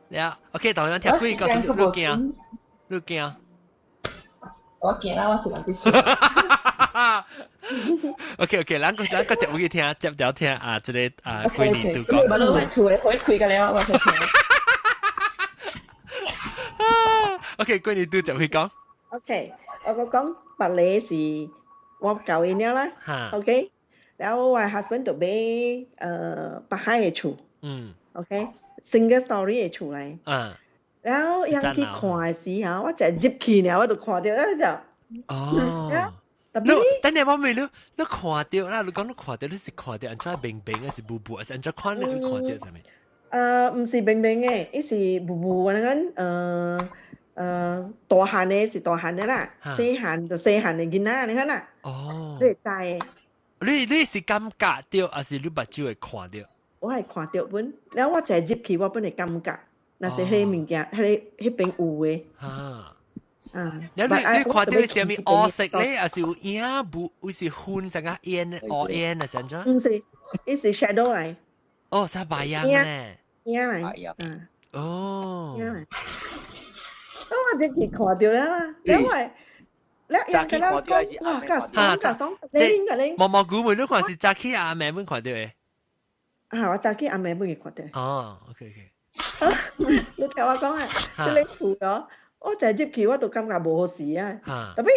แล้วOK，當然聽鬼告訴你驚，你驚。我驚啦，我是人哋做。OK，咱個接會聽，接聊聽啊，這個過年度講。我都係厝嘅，可以開㗎了，我才聽。OK，過年度就會講。OK， 我講白禮是我教伊了啦。OK， แล้ว我 husband 就俾白海嘅厝。OK，single story 嘅厝嚟。แล้วยังที่看嘅時候，我就入去了，我就看到咧就。哦。等下我未你看到啦，你講你看到你是看到安怎冰冰還是布布，還是安怎看你看到係咪？唔是冰冰嘅，伊是布布嗰陣大漢嘅是大漢嘅啦，細漢就細漢嘅囡仔，你睇啦。哦。你知嘅。你是感覺到，還是你目睭會看到？我係看到本，แล้ว我就入去，我本嚟感覺，那是迄物件，迄邊有嘅。你看到是咩黑色咧，還是有影布，還是昏成個煙黑煙啊？怎樣？唔是，伊是 shadow 嚟。哦，係白影咧。影嚟。哦。影嚟。我入去看到啦，因為。แล้วยังกันแล้วก็ก็毛菇妹，你看是早起阿妹們看到嘅。我早起阿妹們看到。哦 ，OK。你聽我講啊，即係你咗，我就入去我都感覺冇事啊。特別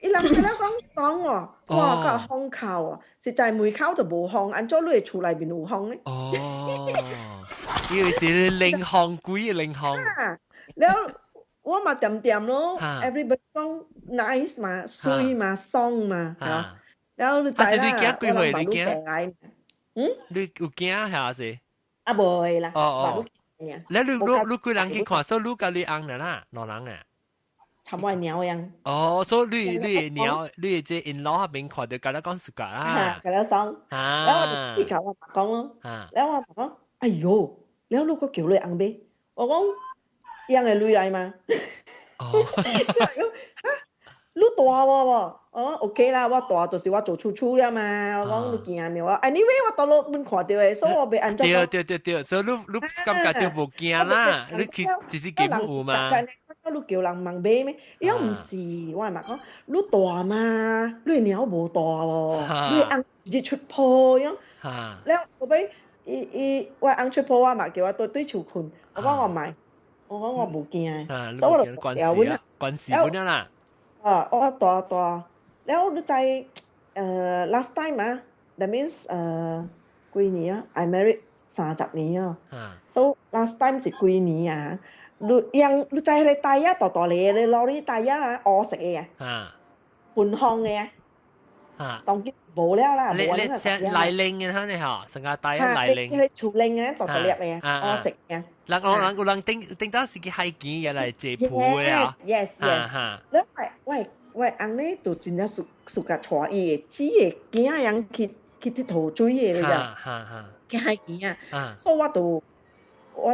伊人睇啦講爽喎，哇個風口啊，實在門口就冇風，按咗你厝內邊有風咧。哦，以為是靈風鬼嘅靈風。แล้ว我嘛掂咯 ，everybody 講 nice 嘛，水嘛，爽嘛，係嘛？แล้ว你ใจ啦，我諗把路病嚟，你有驚係是？啊唔啦，哦。แล้วลูก人去看，所以ลูกกับ你安啦啦，兩人啊。尋位鳥樣。哦，所以你鳥，你即 in law 嗰邊看到，隔得講暑假啦。隔得爽。แล้ว我啲頭我講咯，แล้ว我講，哎呦，แล้วลูกก็叫你安咩？我講。樣係女嚟嘛？哦，你大喎，OK 啦，我大就是我做處了嘛。我講你驚咩？我 anyway 我到落門看到嘅，所以我被安裝。對，所以你感覺到冇驚啦，你去只是幾冇嘛。你叫人問買咩？因為唔是，我係咪講你大嘛？你鳥冇大喎，你安日出鋪樣。แล้ว我俾我安出鋪啊嘛，叫我對厝困，我講我唔係。我講我冇驚，所以我就關事本啦。我大，แล้ว你ใจlast time 啊 ，that means 幾年啊 ？I married 30年啊。So last time 是幾年啊？你ใจ你大啊，大嚟，你攞啲大啊，我食嘅啊，半項嘅啊，當結冇了啦。你嚟令嘅嚇你嚇，成個大啊嚟令。你做令嘅，大嚟嘅，我食嘅。人頂當時嘅係見嘢嚟借鋪嘅啊。Yes。因為喂，我翁咧就真正suka帶伊個姊個囝人去佚佗水嘅你知？去海邊啊，所以我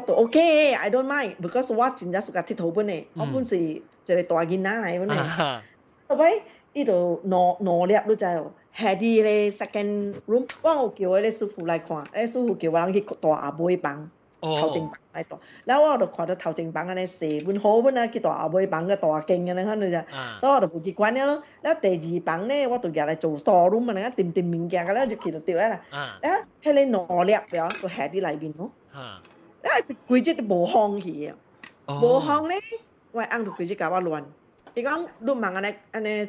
就 OK，I don't mind，because 我真正 suka 佚佗本嘅，我本是一個大囡仔嚟本嘅。後尾伊就攞粒你知哦，下啲咧 second room， 我有叫迄個師傅來看，迄師傅叫我人去大阿妹房。頭前房喺度，然後我就看到頭前房安尼細本好本啊，去大阿妹房嘅大間嘅咧，看到咋，所以我就冇去管了咯。然後第二房咧，我就入嚟做 storeroom 啊，掂物件嘅咧就去到掉啦。然後迄個攞粒了，就下啲內面咯。然後規日都無風去啊，無風咧，我翁就規日教我亂。伊講你問安尼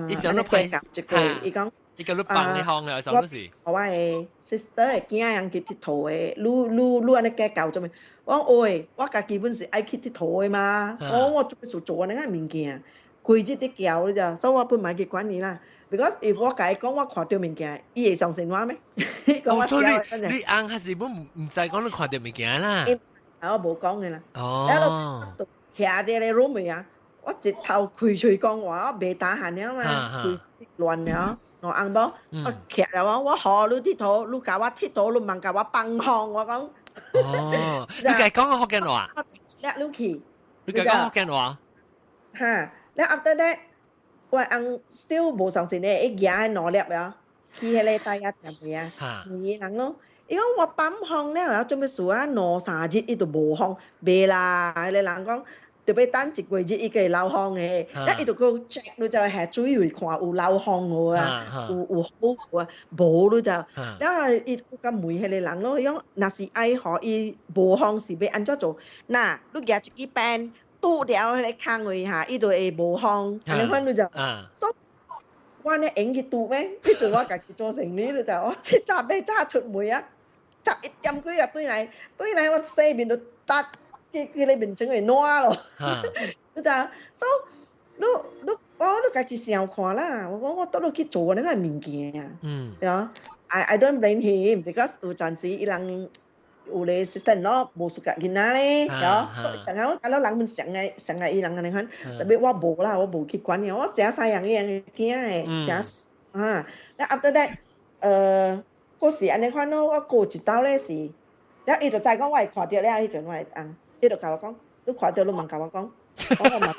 伊想你配合一個，伊講。伊個你幫你行嘅，什麼事？我嘅 sister 嘅囝人去佚佗嘅，你安尼計較做咩？我講喂，我家己本是愛去佚佗嘅嘛，我做咩事做安尼物件，規日啲叫你咋，所以我本唔去管你啦。Because if 我甲伊講我看到物件，伊會相信我咩？所以你翁還是本唔知講你看到物件啦。我無講嘅啦。哦。徛喺個 room 咪啊，我一頭開喙講話，我未打閒了嘛，規日亂了。我翁某，我徛了我學你佚佗，你教我佚佗，你問教我放空，我講。哦，你家講個福建話？你去。你家講福建話？嚇，然後 after that，我翁 still 無相信咧，伊夾喺攞粒啊，去迄個大家店去啊，伊人咯。伊講我放空咧，我做咩事啊？攞3日伊都無空，袂啦，迄個人講。特別等一個月伊個流汗嘅，一伊就個 check 你就下水位看有流汗無啊，有好無啊，無你就，然後伊個問迄個人咯，伊講若是愛互伊無汗是要安怎做？嗱，你夾一支鞭拄掉迄個坑位下，伊就會無汗，安尼款你就，所以我呢用去拄咩？迄陣我家己做生理你就，我早要早出門啊，11點幾啊對來我洗面就搭。佢你面前會爛咯，你就所以你家己想看啦。我講我倒落去做呢個物件啊，呀 ，I don't blame him because 有陣時伊人有咧 assistant 咯，無熟夾囡仔咧，呀，所以成日我睇到人們成日伊人安尼款，特別我無啦，我無去管嘅，我真西洋嘅囝嘅，真啊，那 after that，嗰時安尼款咯，我過一道咧是，然後伊就再講我係看到咧，迄陣我係翁。伊就甲我講，你看到你問甲我講，我嘛，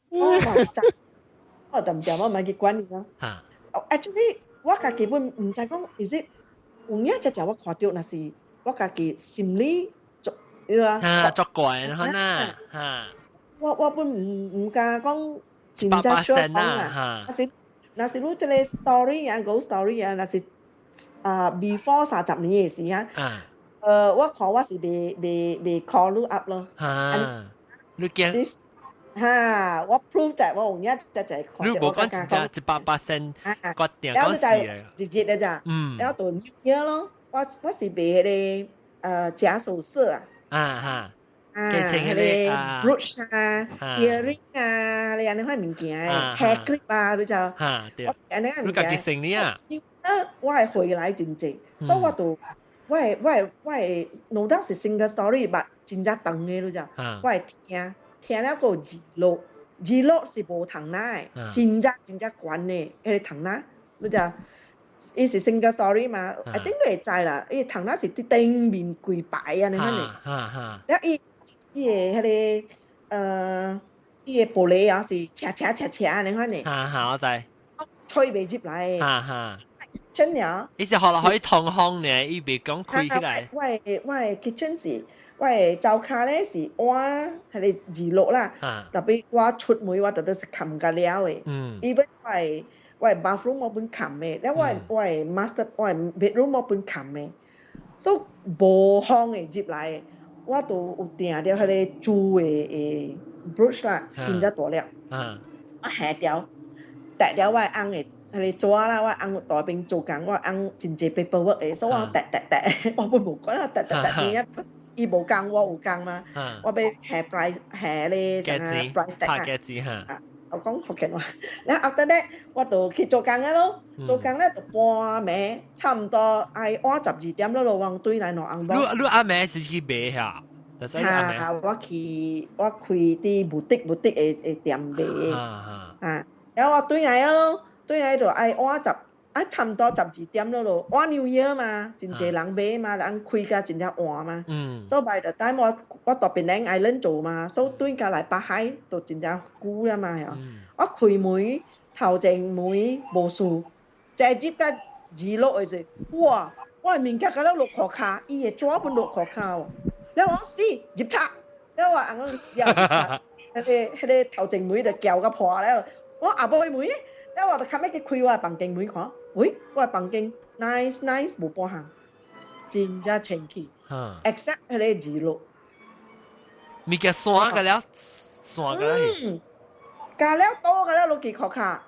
我嘛知，我就唔知我咪去管你咯。actually 我家己本唔知講，is it 有影只我看到，那是我家己心理作，你話作怪啦，嚇，我本唔敢講真正 sure 講啦，那是你即個 story 啊，ghost story 啊，那是before 30年嘅事啊。我看我是未 call you up 咯。你驚？我 prove that 我有影只看。你無講真正100%決定講事嚟。直接嘅咋？然後就嘢咯。我是賣迄個假首飾啊。迄個 brooch 啊、earring 啊，你安尼款物件誒 hair clip 啊，你就。我安尼物件。你家己生意啊？我係回來真濟，所以我就。我係 no doubt 是 single story， 但真正長嘅你知，我係聽了個字錄是無通啦嘅，真正懸嘅，迄個通啦，你知，伊是 single story 嘛，一定你會知啦，伊通啦是啲頂面跪擺啊，你看呢，然後伊嘅迄個伊嘅玻璃啊是斜，你看呢，我知，吹未入來。真呀！伊是學落可以通風呢，伊別講開起來。我嘅 kitchen 是，我嘅灶卡咧是碗係你娛樂啦。特別我出門我都是冚個料嘅。伊本我係 bathroom 我本冚嘅，แล้ว我係 master 我係 bedroom 我本冚嘅，所以無風嘅入來，我都有訂掉迄個煮嘅brush 啦，真正大粒。我下掉，大掉我係啱嘅。係做啦，我翁大邊做工，我翁真濟 paperwork 嘅，所以我我本無講啦，伊無工，我有工嘛，我要下 price 下咧啥 price tag 啊，我講福建話，然後 after that 我就去做工嘅咯，做工咧就半暝，差唔多係晚12點咯，往對來攞紅包。你阿妹是去買嚇？嚇，我開啲butik嘅店賣，然後我對嚟咯，對嚟就差唔多12點咯，我 New Year 嘛，真濟人買嘛，人開甲真正晏嘛，所以by the time我到Penang Island 做嘛，所以對甲來北海就真正久啦嘛，我開門頭前門無事，直接甲2落去就，哇！我面甲甲落褲卡，伊嘅紙本落褲卡喎，แล้ว我死入塔，แล้ว我硬嗰時候入塔，迄個頭前門就叫個破了，我阿妹門，แล้ว我就看咩嘅開我房間門看，喂，我房間 nice 無半項，真正清氣 ，except 迄個2落，咪嘅散個了，散個了去，加了多個了落去褲卡，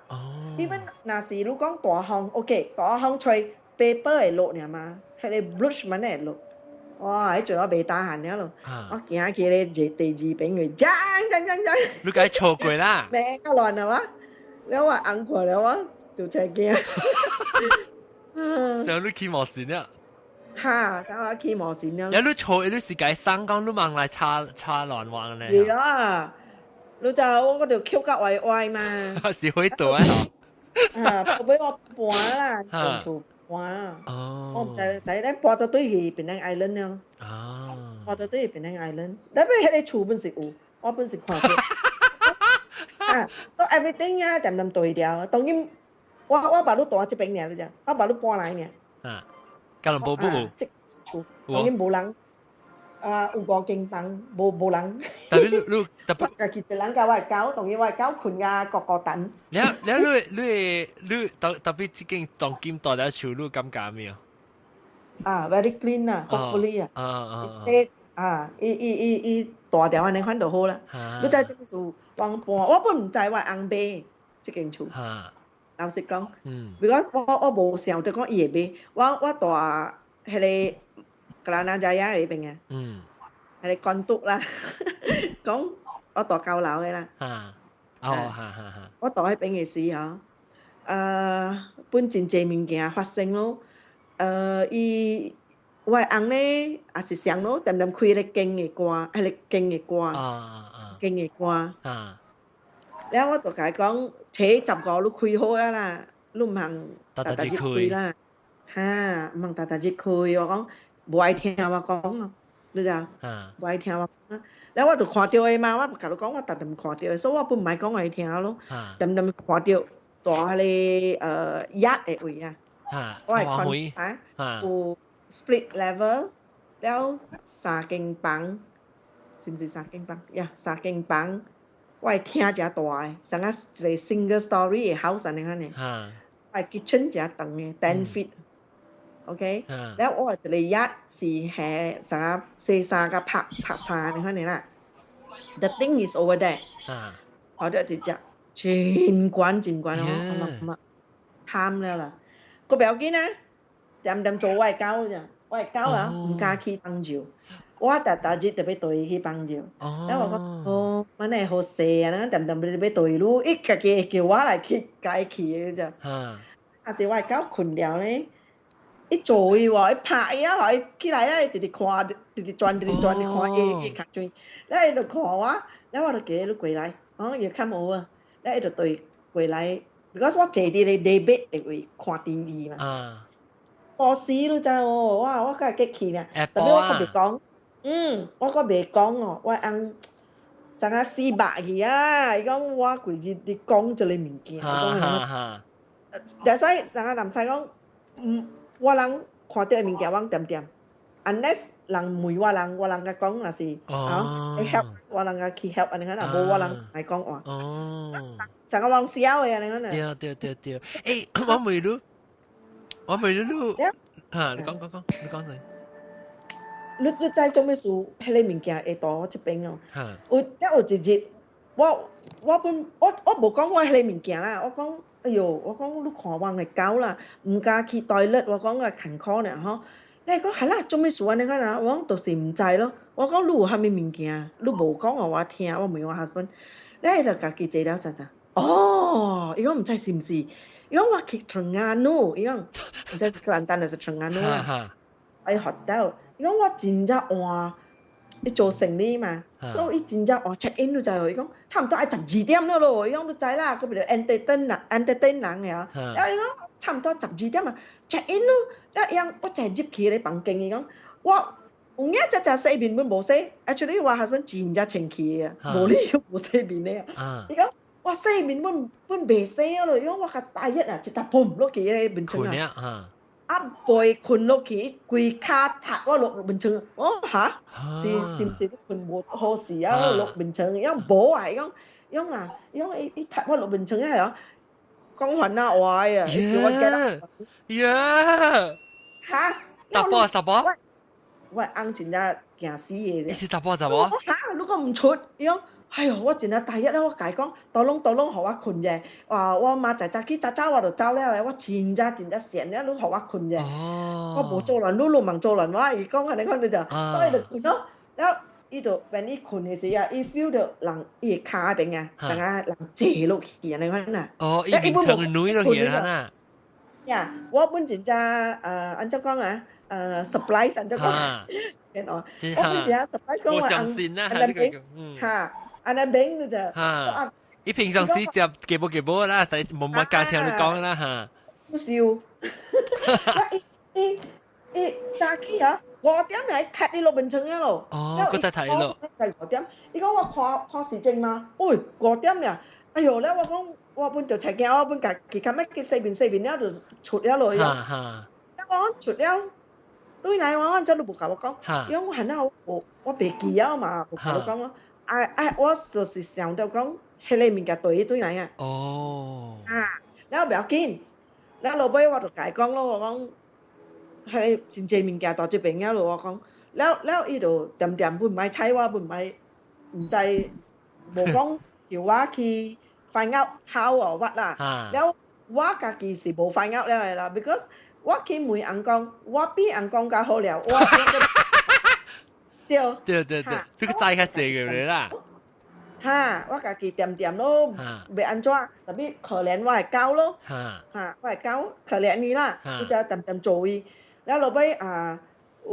因為那時如講大風 ，OK， 大風吹。paper 會落爾嘛，迄個 blush มัน會落，哇！迄陣我未打閒了咯，我行去咧第2邊去，爭，你該錯過啦，咩個亂啊哇！แล้ว我硬過了我就真驚，想你騎摩線了，嚇，想我騎摩線了，有你錯，你是該三講你忙來叉亂玩咧，係啊，你就我嗰條 Q 甲歪嘛，是會倒啊，俾我搬啦，哇！我唔使咧，搬到對去Penang Island了。搬到對去Penang Island，但係迄個厝本是有，我本是看到。so everything 啊，點對調。當然，我把你帶這邊爾，你知？我把你搬來爾。吉隆坡冇。即厝，當然冇人。有5間房，冇人。但係你特別，家己一人教我狗，當然我狗困啊，個等。你特別這間當今大了厝，你感覺咩啊？very clean 啊 ，hopefully 啊。Instead 伊大條安尼款就好啦。你知這個是幫搬，我本唔知我翁買這間厝。老實講，because 我無想到講伊會買，我大迄個。格蘭納扎亞嗰邊嘅，係你幹督啦，講我大舊樓嘅啦，我大喺邊嘅時候，本真濟物件發生咯，伊我翁咧也是想咯，點開咧經嘅歌，係咧經嘅歌，經嘅歌，然後我就甲伊講，車15你開好啊啦，你唔通大節開啦，唔通大節開，我講。無愛聽我講咯，你知啊？無愛聽我講，แล้ว我就看到嘅嘛，我甲你講，我特定看到嘅，所以我本唔係講我聽咯，點看到大迄個壓嘅位啊，我係看有 split level，แล้ว3間房，是唔是3間房？呀，3間房，我係廳只大嘅，像一個 single story 嘅 house 安尼款嘅，我係 kitchen 只長嘅10 feet。OK，แล้ว我就嚟一是係啥4個拍3你看你啦 ，the thing is over there，我就直接全關我貪了啦，個表姐呢，點做我係狗咋，我係狗啊，唔敢去幫助，我大日特別對去幫助，แล้ว我講乜嘢好勢啊，點特別對路，一個叫我嚟去解去咋，啊是我係狗困了咧。一做伊話，一拍伊啊，伊起來咧，直直看，直直轉，你看伊卡轉，咧伊就看我，咧我就叫你過來，要看我啊，咧伊就對過來 ，because 我坐啲咧 debate 會看 TV 嘛，我死都知哦，哇，我梗係激氣啦，特別我個別講，我個別講哦，我硬成日4百去啊，伊講我規日你講咗你物件，就所以成日男仔講，我人看到物件，我點，unless 人問我人甲講，若是你 help 我人甲去 help 安尼個啦，無我人來講話。成個往笑嘅安尼個啦。對，誒，我問你，你講先。你知做咩事？迄個物件會到我這邊哦。有一日，我無講我迄個物件啦，我講。哎呦，我講你看我嘅狗啦，唔敢去 toilet， 我講我勤苦呢嗬。你講係啦，做咩事啊？你講啦，我講就是唔知咯。我講你有蝦米物件，你無講我聽，我問我 husband， 你就家己坐了實。哦，伊講唔知是唔是？伊講我去Terengganu，伊講唔知是Kelantan還是Terengganu啦。喺學校，伊講我真正換伊做生意嘛，所以伊真正check in 就係伊講差唔多係12點了咯，伊講你知啦，佢邊度 entertain 人呀，然後伊講差唔多12點啊 check in 咯，然後伊我就係入去你房間，伊講我有影只洗面本無洗 ，actually 我係想真正清氣啊，無理由無洗面咧，伊講我洗面本未洗咯，伊講我係第一啊，一搭砰落去咧面窗啊。背困落去，規卡塌我落面窗。哦嚇，是唔是困冇好事啊？落面窗，因冇啊，因伊塌我落面窗係啊，講還啊壞啊，我記得。嚇！十波。我翁真係驚死嘅。你是十波？嚇！如果唔出，樣。哎呦，我真係第一咧，我講，倒攏互我困嘅，話我媽早起早我就走了，我真正閒咧，你互我困嘅，我無做人，你忙做人，我伊講你就，所以就困咯。然後伊就when伊困嘅時啊，伊 feel 到人伊骹邊啊，成個人坐落去啊，你看呐。哦，伊變成女落去啦。呀，我本真正按照講啊，surprise 按照講，我本真正 surprise 講我按嚇。anh em đến rồi ha ít平常時就幾波啦，但冇乜家聽你講啦嚇。好笑，早起啊，5點嚟踢你落面床嘅咯。哦，嗰陣睇咯。係5點，你講我看時政嘛？喂，5點呀！哎呦咧，我講我本就齊驚，我本家己咁樣佢四邊咧就出咗落去。我出了，對嚟我真都冇教我講，因為我係咧我別記啊嘛，冇教我講咯。我就是想到講，迄個物件對對嚟啊。哦。然後唔要緊，然後落尾我就解講咯，我講係真濟物件到這邊啊咯，我講，然後伊就點本唔係猜我，本唔係唔知冇講叫我去 find out how or what 啦。然後我家己是冇 find out 了啦 ，because 我去問人講，我比人講較好了，我。對，佢個齋較濟嘅你啦。嚇，我家己掂咯，袂安怎，特別可憐我係狗咯。嚇，我係狗，可憐你啦，佢就掂做伊。然後落尾有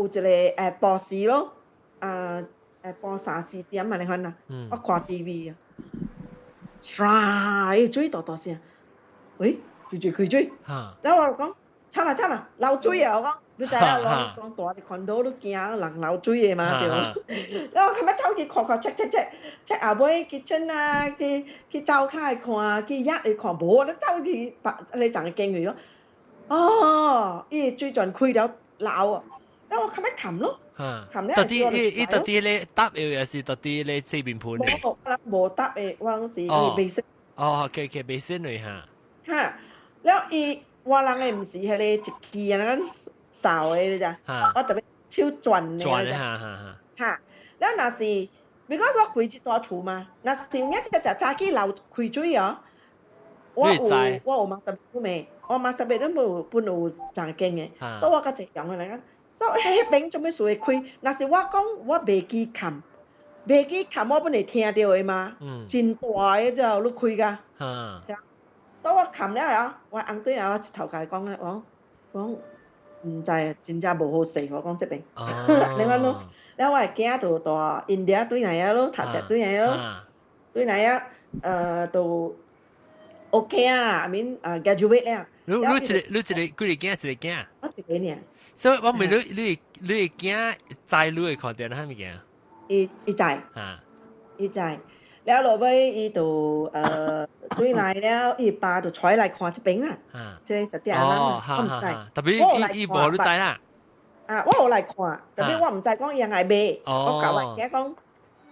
一個下晡時咯，下晡3、4點啊，你看啊，我看 TV 啊，唰，水大聲，喂，追開水。然後我就講，慘啦，漏水啊！我講。你知啦，我講大你看到都驚人流水嘅嘛，對冇？然後佢咪走去看 check 後尾 kitchen 啊，去走開看，去入去看，冇你走去你就係驚佢咯。哦，伊最近開咗鬧啊，然後我佢咪冚咯，冚咧。到底你搭嘅又是到底你四邊盤嚟？冇搭嘅，我嗰時未識。哦，佢未識嚟嚇。嚇，然後我人嘅唔是係你一支啊嗰掃嘅咋，我特別超轉嘅嚇。然後那是，如果我開一大厝嘛，那是有一隻早起流開水啊，我有嘛特別咩？我嘛特別都冇半路正經嘅，所以我個隻樣嘅嚟講，所以迄邊做咩事會開？那是我講我未記冚我本嚟聽到嘅嘛，真大嘅就都開㗎。所以我冚了啊，我翁對啊，我一頭家講嘅，我講。唔知啊，真正無好勢，我講這邊。你看咯，然後我係驚到大 India 對嚟啊咯，讀冊對嚟咯，對嚟啊，都 OK 啊，I mean graduate 咧。你一個幾個驚？我一個呢。所以我問你驚知你會看電係咪驚？伊知。伊知。แล้ว落尾伊就對嚟了，伊爸就採嚟看這邊啦，即係實啲啊，我唔知。特別伊無你知啦。我有嚟看，特別我唔知講伊係買，我教人家講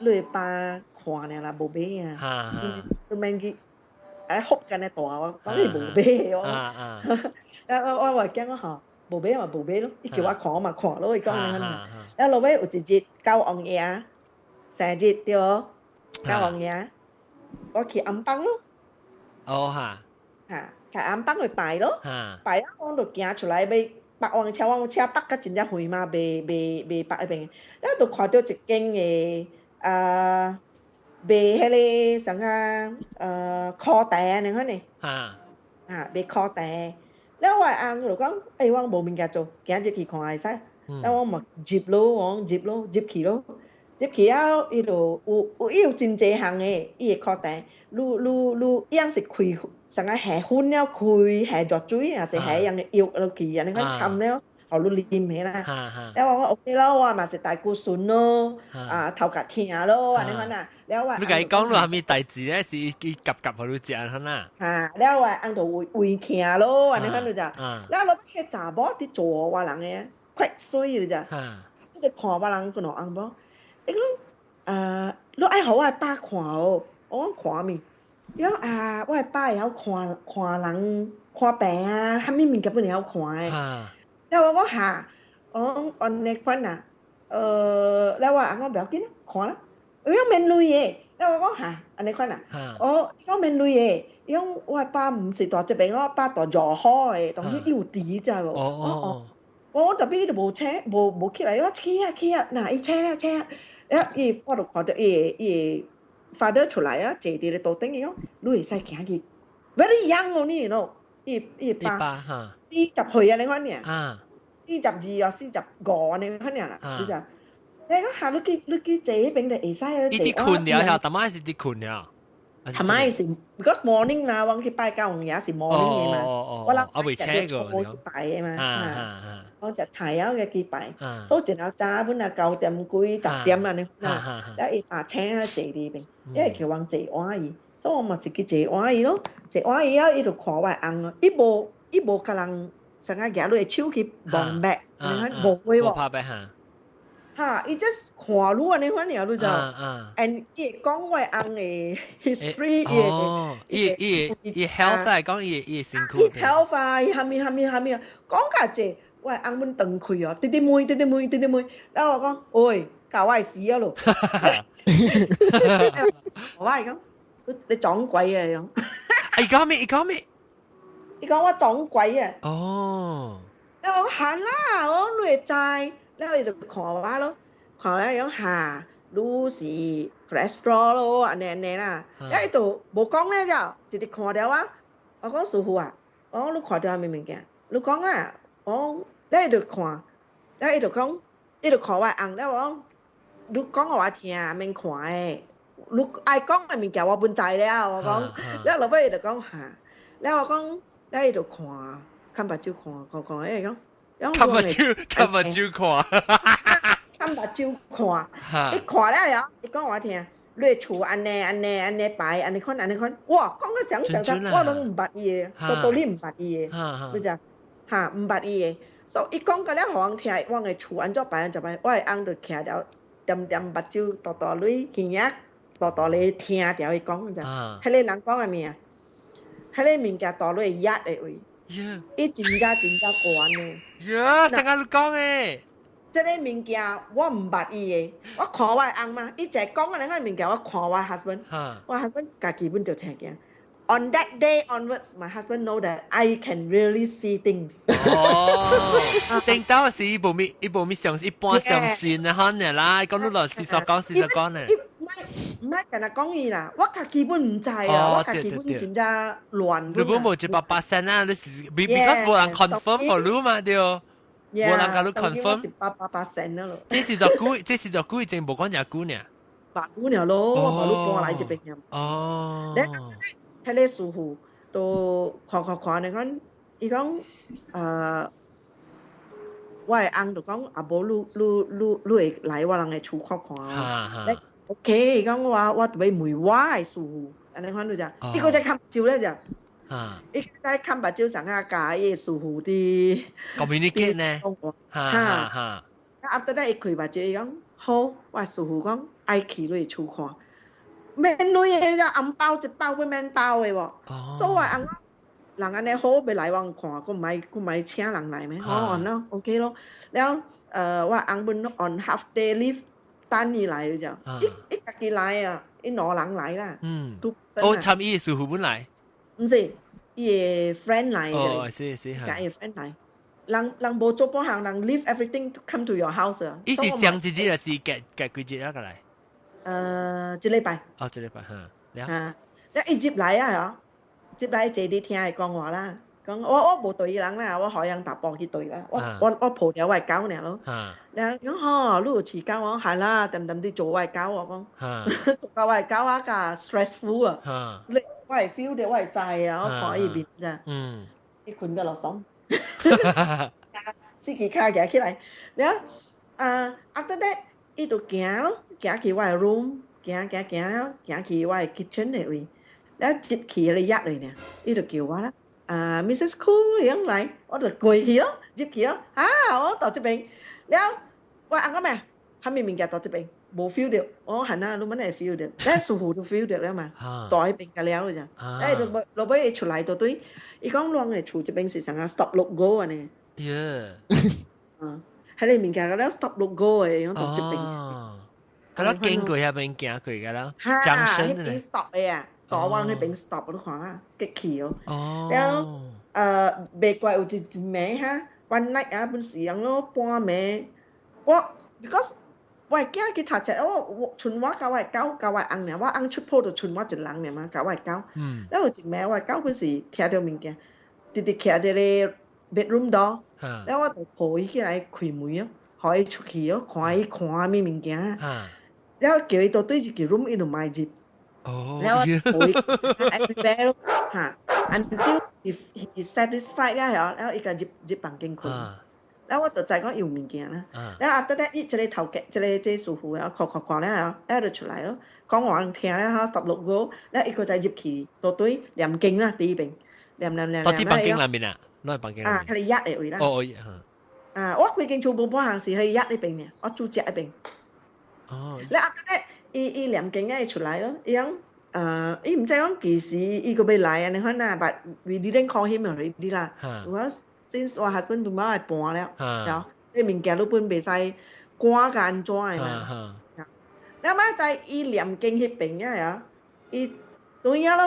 你爸看呢啦，無買啊。佢問佢哭緊咧大，我講你無買我。我話驚我嚇無買咪無買咯，伊叫我看我咪看咯，伊講你睇。แล้ว落尾有一日教王爺生日對哦。教王爺，我去暗幫咯。哦嚇，去暗幫去拜咯。拜啊，我就行出來要北王車北個真正遠嘛，未北嗰邊。然後就看到一間嘅賣迄個什麼褲帶啊，你看呢？賣褲帶。然後我翁就講，我冇物件做，行入去看下使。然後我咪入咯，入去咯。接去了，伊就有真济项诶，伊会考题，你样是开啥个下粉了开下热水，还是下样嘅药落去，安尼款掺了，互你啉诶啦。แล้ว我 OK 咯，我嘛是大骨酸咯，頭殼痛咯，安尼款啊。แล้ว我你甲伊講落係咪代志咧？是伊夾互你食安那？แล้ว我按到胃痛咯，安尼款就咋。แล้วเรา迄查某伫做我人誒，快水了咋。你哋看別人個喏安無？伊講你愛互我爸看哦，我講看咪。แล้ว我爸會曉看人看病啊，蝦米物件本會曉看誒。แล้ว我講下，我安尼款啊，แล้ว我講不要緊，看啦。伊講免累誒，แล้ว我講下，安尼款啊，伊講免累誒，伊講我爸唔是大疾病，我爸大熱火誒，當時有啲咋喎。我特別就無車，無起來，我起啊，嗱，伊車啦，然後我就看到伊father 出來啊，坐伫咧桌頂伊講，你會使行去 ，very young 哦，你 know， 伊爸40歲啊，你看呢，42啊，45啊，你看呢啦，你就，你講下你去坐迄邊就會使啦，伊啲困了，係特媽是啲困了。係咪是 ？because morning 嘛，我去拜教也是 morning 嘅嘛，我諗未 check 過，我拜嘅嘛，我食菜啊嘅去拜，所以然後早本啊9點幾10點啊你，แล้ว伊爸請啊坐呢邊，因為叫我坐碗椅，所以我咪是去坐碗椅咯，坐碗椅啊，伊就看我紅咯，伊無甲人成日夾落手去望白，你看無會喎。怕白嚇。伊 just 看你安尼款爾，你就，and 伊講我紅嘅 history，伊 health 嚟講，伊辛苦。伊 health 啊，伊蝦米，講家姐，我紅本斷開哦，滴妹，然後我講，喂，教我死啊咯，我係講，你撞鬼啊咁。伊講咩？伊講我撞鬼啊。哦。然後我行啦，我你會知。แล้ว伊就看我咯，看了講下，你是 cholesterol 咯，安尼啦。แล้ว伊就無講咧就，直直看掉啊。我講師傅啊，我講你看掉咩物件？你講啦，我แล้ว伊就看，แล้ว伊就講，伊就看我紅，แล้ว我講，你講我聽，免看誒。你愛講嘅物件我本知了，我講，แล้ว落尾伊就講下，แล้ว我講，แล้ว伊就看目睭看，誒講。看目睭看，看目睭看，伊看了呀，伊講我聽，你厝安尼擺，安尼款，哇，講個想，我都唔捌伊嘅，到你唔捌伊嘅，你就唔捌伊嘅，所以伊講個了，互人聽，我嘅厝安怎擺，我嘅翁就徛了，點目睭大淚，耳仔大淚聽條伊講就，迄個人講嘅咩啊？迄個物件大淚壓嘅位。伊真正懸呢。成日你講誒，即個物件我唔捌伊嘅，我看我翁嘛，伊就講嘅嗰個物件，我看我 husband， 我 husband 家己本就聽嘅。On that day onwards, my husband know that I can really see things。頂到是伊無咪上一般上線啊，可能啦，講你來事實講呢。唔係淨係講伊啦，我家己本唔知啊，我家己本真正亂。你本無100%啊，你是 because 無人 confirm for你嘛對，無人甲你 confirm。100%咯。這是就久已經無講廿久呢。8年咯，我冇搬來這邊嘅。哦。迄個師傅都看，你講，伊講我嘅翁就講啊，無你會來我人嘅厝看看。OK， 講我特別問我係師傅，安尼看到咋？伊個在看照咧咋？伊在看目睭上下加伊師傅啲 communicate 呢？after that 伊開目睭，伊講好，我師傅講愛去你厝看，免錢嘅咋，紅包一包會免包嘅喎，所以我翁人安尼好，要來我看，佢唔係請人來咩？好咯 ，OK 咯，แล้ว我翁本 on half day leave。單伊來就，伊家己來啊，伊攞人來啦。參伊師傅本來？唔是，伊嘅 friend 來嘅。是。家嘅 friend 來，人無做半行，人 leave everything to come to your house 啊。伊是上一日是隔幾日啊個來？一禮拜。一禮拜嚇。一伊接來啊，接來坐啲聽伊講話啦，講我無對人啦，我海洋打波去對啦，我抱條外狗呢咯。然後講你有飼狗我係啦，點啲做外狗我講，做外狗啊個 stressful 啊，你我係 feel 到我係滯啊，我看呢邊咋，一困個落爽，司機卡行起來，然後after that 伊就行咯，行去我嘅 room， 行了，行去我嘅 kitchen 嚟位，然後接去你入嚟呢，伊就叫我啦。Mrs. Cool 樣嚟，我就跪去咯，接去咯，我到這邊，แล้วว่าอังก็แม่ทำมีแกต่อ這邊冇 feel 到，我係啦，你乜嘢 feel 到，但係數都 feel 到啦嘛，ต่อ邊嘅了咋，老闆出嚟到對，伊講浪嘅出這邊是成個 stop logo 啊呢，喺你面嘅แล้ว stop logo 嘅，樣到這邊，咁樣經過下邊行過嘅啦，junction 咧 stop 嘅啊。ต่อว่าในเป็น stop ทุกคนละเก็บเขียวแล้วเบรกไว้อุจิแม่ฮะวันไหนเป็นเสียงแล้วป้าแม่ว่า because ไว้แก้กินถัดจากว่าชุนว่ากะไว้เก้ากะไว้อังเนี่ยว่าอังชุดโพดชุนว่าจะหลังเนี่ยมากะไว้เก้าแล้วอุจิแม่ไว้เก้าเป็นสีเทียเดียวมิงแกติดเขียเดเลย bedroom door แล้วว่าตัวโผล่ที่ไหนคุยมือหอยชุเขียวควายมีมิงแกแล้วเกี่ยวตัวตุ้ยจะกี่รุ่มอีหนุ่มไม่จิบแล้วeverywhere ฮะ until he satisfied แล้วอีกก็จิบปังเก่งคนแล้วว่าตัวใจก็อยู่มีเกียร์นะแล้ว after that จะได้เท่าแก่จะได้เจสูหูแล้วขอแล้ว就出嚟咯講話聽咧嚇十六個แล้วอีกก็จะจิบขี่ตัวตุ้ยแหลมเก่งนะตีเป็นแหลมตัวที่ปังเก่ง裏面啊攞嚟ปังเก่ง係你ยัด嚟啦我佢勁做冇幫行事係ยัด呢邊เนี่ย我做隻呢邊แล้ว after that伊念經嘅出來咯，伊唔知講幾時伊個要來啊？你看啊，but we didn't call him already 啦。Because since 我 husband 同媽係搬了，即係物件都搬袂使趕間裝嘅嘛。แล้วมาใจ伊念經迄邊嘅伊對呀咯，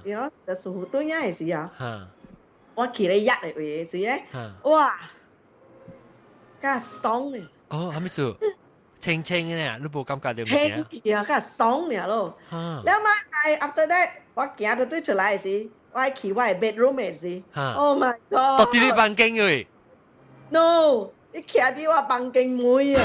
伊咯就數對呀嘅時啊，我企喺一嚟嘅時咧，哇，加爽嘅。哦，係咪做？清嘅咧，你冇感覺到咩嘅？清啊，佢爽嘅咯。แล้วมาใจ after that 我行到對出來時，我喺去我嘅 bedroom 嘅時 ，Oh my god！ 到底你房間嘅 ？No， 你企喺我房間妹啊！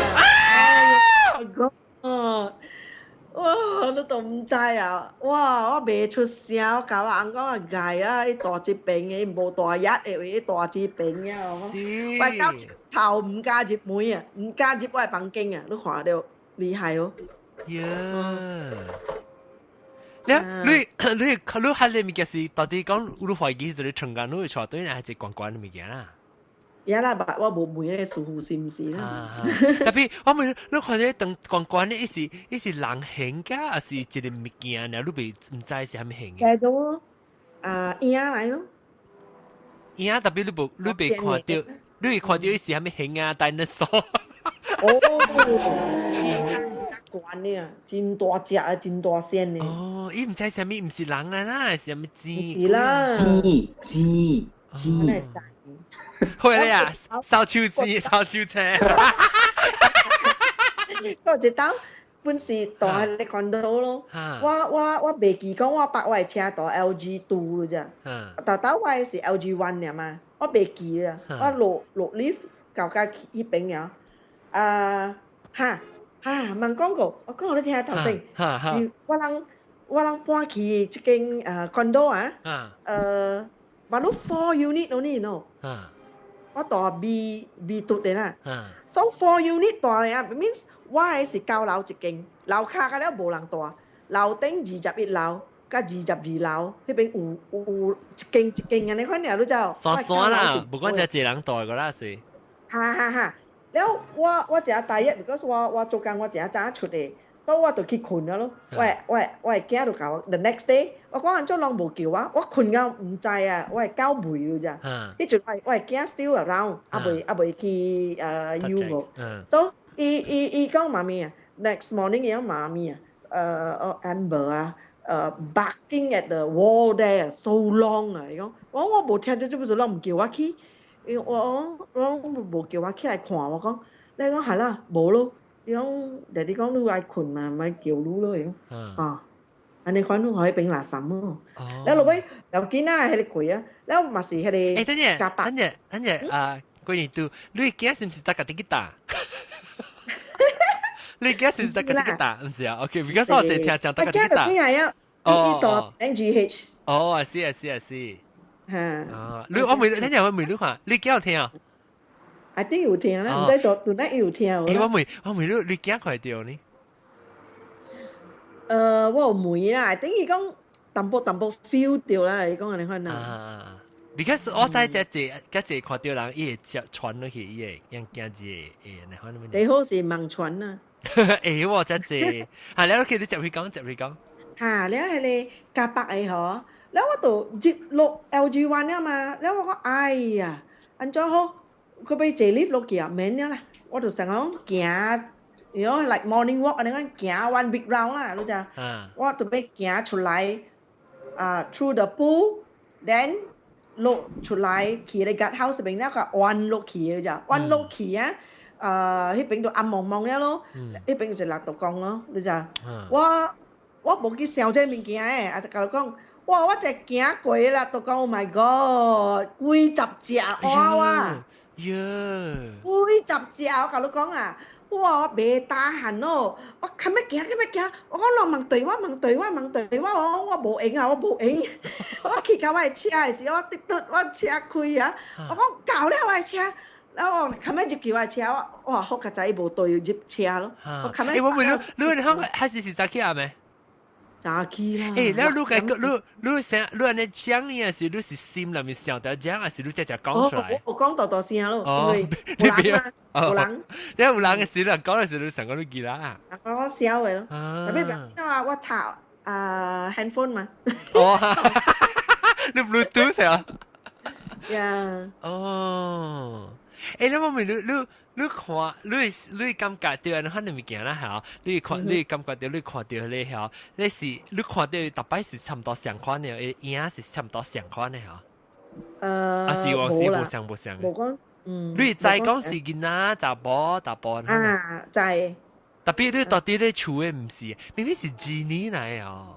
哇！你都唔知啊！哇！我未出聲，我教我阿公啊嗌啊，啲大隻病嘅，冇大一嘅，啲大隻病嘅，我教頭唔加隻妹啊，唔加隻我係房間啊，你看到厲害哦！你係你物件是到底講你懷疑係你成間你錯對，還是關關物件啦？呀啦，我冇妹咧，數是唔是啦？特別我問你看到當關關咧，一是人形㗎，還是一個物件咧？你未唔知係蝦米形嘅？叫做影嚟咯。影特別你未看到，你會看到一是蝦米形啊？dinosaur。關咧，真大隻啊，真大聲咧。哦，伊唔知蝦米，唔是人啦，係蝦米雞？是啦，雞。會咧啊，燒手車。嗰隻刀本是大你看到咯。我未記講我把我係車到 LG 2咋，但係我係是 LG 1嘅嘛，我未記啊，我落 lift 舊家呢邊嘅，問廣告，我講你聽下頭先，我人搬去一間condo 啊，馬路4 unit only no，我大 B 棟嘅啦，so 4 unit 大嘅，means 我係是9樓一間，樓下嘅咧冇人大，樓頂21樓，加22樓，嗰邊有一間嘅，你看你都知道。傻啦，不過就一人大個啦是。แล้ว我จะ第一 because 我做緊我จะ揸出嚟，所以我就去困咗咯。我係驚到搞 the next day， 我講緊咗兩部叫我困咗唔制啊，我係交煤咯咋。呢陣我係驚 still around， 阿未去U 我。所以講媽咪啊 ，next morning 有媽咪啊，Amber 啊，barking at the wall there so long 啊，講我冇聽到做乜事，唔叫我去。我冇叫我起來看，我講你講係啦，冇咯。你講人哋講你愛困嘛，咪叫你咯。安尼款你可以變垃圾咯。แล้วเราไป有見啦，迄個貴啊，แล้ว嘛是迄個。誒，等陣啊，過年到，你驚是唔是得個啲打？你驚是唔是得個啲打？唔是啊 ，OK，because 我淨聽講得個啲打。哦 ，NGH。哦，I see。嚇。你我未等陣我未錄下，你驚有聽啊？I think 有聽啦，唔知到哪有聽喎。我未錄，你驚快掉呢？我有梅啦，等於講。淡薄 feel 到啦，你講你可能。because 我知只看到人伊會傳落去，伊會驚驚字誒，你看咩？你好是盲傳啊！誒，我只係你屋企你入去講。嚇，你係你加白嘅嗬？แล้ว我度接落 LG1 啊嘛，แล้ว我講哎呀，安怎好？佢俾坐 lift 落去啊，免啦，我度成日行。You know, like morning walk อันนั้น行 one big round 啦รู้จักว่าตัวไป行出來through the pool then 落出來ขี่ใน guard house 邊แล้วก็วัน落ขี่รู้จักวัน落ขี่อ่ะที่邊度暗蒙蒙แล้ว咯ที่邊就落到江咯รู้จัก我冇去想這物件誒啊甲我講哇我只行過啦到江 Oh my god 幾十隻哇幾十隻我甲你講啊哇！未打閒咯，我咁樣行，我講落問對我冇影啊，我冇影。我騎架我車嘅時候，我滴到我車開啊，我講搞咧我車，然後我咁樣就叫我車，哇！好個仔冇對入車咯。我咁樣。我問你還是早起啊咩？早起啦。然後你成你安尼講呢，還是你是心裡面想到講，還是你只講出來？我講大聲咯，因為有人。你有人嘅時，你講嘅時，你成個都記啦。我笑嘅咯，特別因為我插handphone 嘛。哦，你 Bluetooth 啊？呀。哦，你我問你看，你感覺到安尼物件啦，嚇！你感覺到你看到你嚇，你看到大擺是差唔多相款嘅，影是差唔多相款嘅嚇。是往時冇相。冇講。你知講是囡仔查甫知。特別你到底你厝嘅唔是，明明是幾年嚟哦。